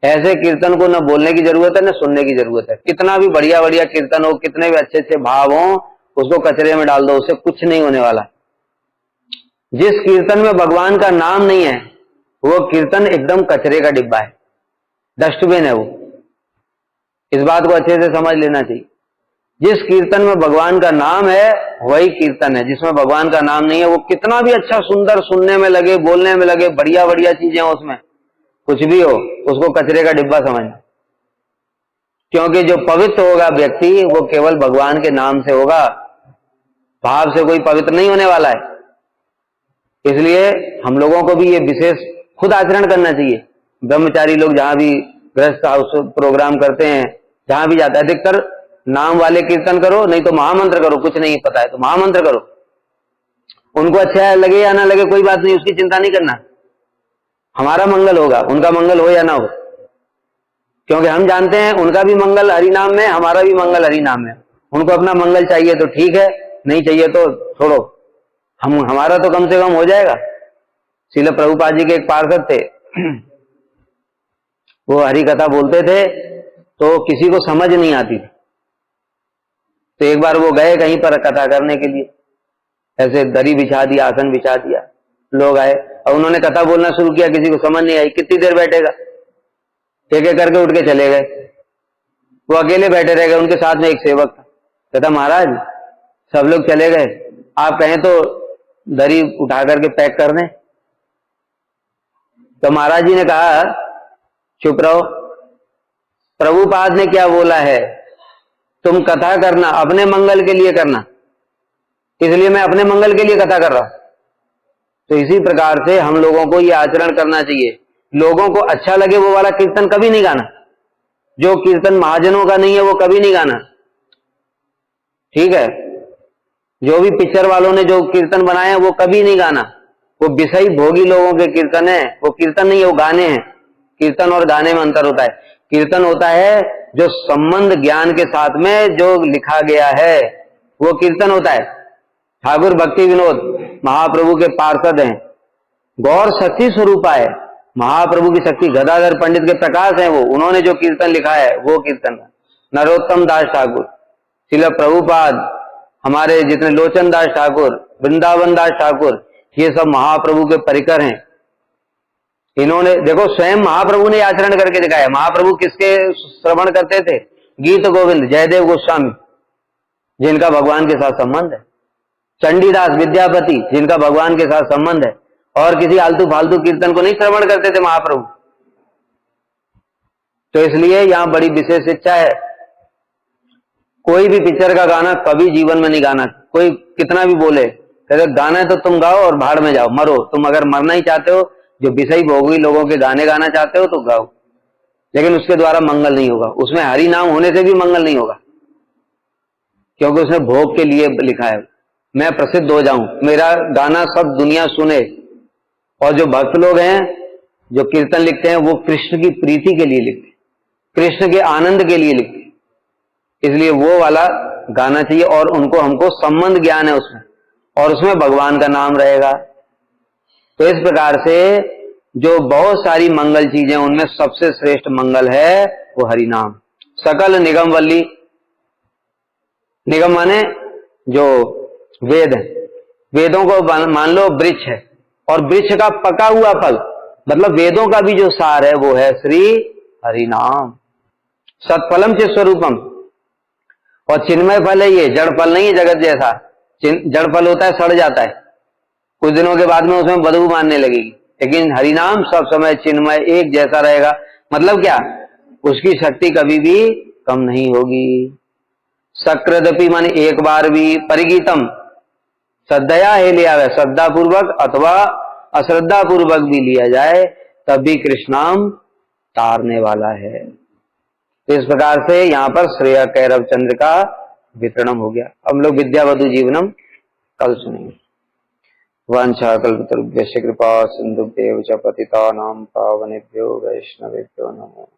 S1: ऐसे कीर्तन को न बोलने की जरूरत है, न सुनने की जरूरत है। कितना भी बढ़िया बढ़िया कीर्तन हो, कितने भी अच्छे अच्छे भाव हो, उसको कचरे में डाल दो, उससे कुछ नहीं होने वाला। जिस कीर्तन में भगवान का नाम नहीं है, वो कीर्तन एकदम कचरे का डिब्बा है, डस्टबिन है वो। इस बात को अच्छे से समझ लेना चाहिए। जिस कीर्तन में भगवान का नाम है वही कीर्तन है। जिसमें भगवान का नाम नहीं है, वो कितना भी अच्छा सुंदर सुनने में लगे, बोलने में लगे, बढ़िया बढ़िया चीजें हो उसमें, कुछ भी हो, उसको कचरे का डिब्बा समझना। क्योंकि जो पवित्र होगा व्यक्ति, वो केवल भगवान के नाम से होगा, भाव से कोई पवित्र नहीं होने वाला है। इसलिए हम लोगों को भी ये विशेष खुद आचरण करना चाहिए। ब्रह्मचारी लोग जहां भी गृहस्थ हाउस प्रोग्राम करते हैं, जहां भी जाता है, अधिकतर नाम वाले कीर्तन करो, नहीं तो महामंत्र करो। कुछ नहीं पता है तो महामंत्र करो। उनको अच्छा लगे या ना लगे कोई बात नहीं, उसकी चिंता नहीं करना। हमारा मंगल होगा, उनका मंगल हो या ना हो, क्योंकि हम जानते हैं उनका भी मंगल हरि नाम में, हमारा भी मंगल हरि नाम में। उनको अपना मंगल चाहिए तो ठीक है, नहीं चाहिए तो छोड़ो, हमारा तो कम से कम हो जाएगा। श्रील प्रभुपाद जी के एक पार्षद थे, वो हरि कथा बोलते थे तो किसी को समझ नहीं आती थी। तो एक बार वो गए कहीं पर कथा करने के लिए, ऐसे दरी बिछा दिया, आसन बिछा दिया, लोग आए और उन्होंने कथा बोलना शुरू किया। किसी को समझ नहीं आई, कितनी देर बैठेगा, एक एक करके उठ के चले गए। वो अकेले बैठे रह गए, उनके साथ में एक सेवक था। कहता महाराज सब लोग चले गए, आप कहें तो दरी उठा करके पैक कर दें। तो महाराज जी ने कहा चुप रहो, प्रभुपाद ने क्या बोला है, तुम कथा करना अपने मंगल के लिए करना, इसलिए मैं अपने मंगल के लिए कथा कर रहा हूं। तो इसी प्रकार से हम लोगों को यह आचरण करना चाहिए। लोगों को अच्छा लगे वो वाला कीर्तन कभी नहीं गाना, जो कीर्तन महाजनों का नहीं है वो कभी नहीं गाना, ठीक है। जो भी पिक्चर वालों ने जो कीर्तन बनाए हैं वो कभी नहीं गाना, वो विषयी भोगी लोगों के कीर्तन है। वो कीर्तन नहीं है, वो गाने हैं। कीर्तन और गाने में अंतर होता है। कीर्तन होता है जो संबंध ज्ञान के साथ में जो लिखा गया है, वो कीर्तन होता है। ठाकुर भक्ति विनोद महाप्रभु के पार्षद हैं, गौर शक्ति स्वरूपा है, महाप्रभु की शक्ति, गदाधर पंडित के प्रकाश है वो, उन्होंने जो कीर्तन लिखा है वो कीर्तन है। नरोत्तम दास ठाकुर, श्रील प्रभुपाद, हमारे जितने लोचन दास ठाकुर, वृंदावन दास ठाकुर, ये सब महाप्रभु के परिकर हैं। इन्होंने देखो स्वयं महाप्रभु ने आचरण करके दिखाया। महाप्रभु किसके श्रवण करते थे? गीत गोविंद जयदेव गोस्वामी, जिनका भगवान के साथ संबंध है। चंडीदास विद्यापति, जिनका भगवान के साथ संबंध है। और किसी आलतू फालतू कीर्तन को नहीं श्रवण करते थे महाप्रभु। तो इसलिए यहां बड़ी विशेष इच्छा है, कोई भी पिक्चर का गाना कभी जीवन में नहीं गाना। कोई कितना भी बोले, कहते गाना है तो तुम गाओ और भाड़ में जाओ, मरो। तुम अगर मरना ही चाहते हो, जो विषयी भोगी लोगों के गाने गाना चाहते हो तो गाओ, लेकिन उसके द्वारा मंगल नहीं होगा। उसमें हरि नाम होने से भी मंगल नहीं होगा, क्योंकि उसने भोग के लिए लिखा है, मैं प्रसिद्ध हो जाऊं, मेरा गाना सब दुनिया सुने। और जो भक्त लोग हैं जो कीर्तन लिखते हैं, वो कृष्ण की प्रीति के लिए लिखते, कृष्ण के आनंद के लिए लिखते, इसलिए वो वाला गाना चाहिए। और उनको हमको संबंध ज्ञान है उसमें, और उसमें भगवान का नाम रहेगा। तो इस प्रकार से जो बहुत सारी मंगल चीजें, उनमें सबसे श्रेष्ठ मंगल है वो हरि नाम। सकल निगम वल्ली, निगम माने जो वेद है, वेदों को मान लो वृक्ष है, और वृक्ष का पका हुआ फल मतलब वेदों का भी जो सार है वो है श्री हरिनाम। सत्फलम चित स्वरूपम, और चिन्मय फल है ये, जड़ फल नहीं है जगत जैसा। जड़ फल होता है, सड़ जाता है, कुछ दिनों के बाद में उसमें बदबू मारने लगेगी, लेकिन हरिनाम सब समय चिन्मय एक जैसा रहेगा। मतलब क्या, उसकी शक्ति कभी भी कम नहीं होगी। सकृदपि माने एक बार भी, परिगीतम श्रद्धया है लिया है, श्रद्धा पूर्वक अथवा अश्रद्धा पूर्वक भी लिया जाए तब भी कृष्णाम तारने वाला है। तो इस प्रकार से यहाँ पर श्रेय कैरव चंद्र का वितरण हो गया। हम लोग विद्यावधु जीवनम कल सुनेंगे। वांछा कल्पतरुभ्यश्च कृपा सिंधुभ्येव च पतितानां पावनेभ्यो वैष्णवेभ्यो नमो।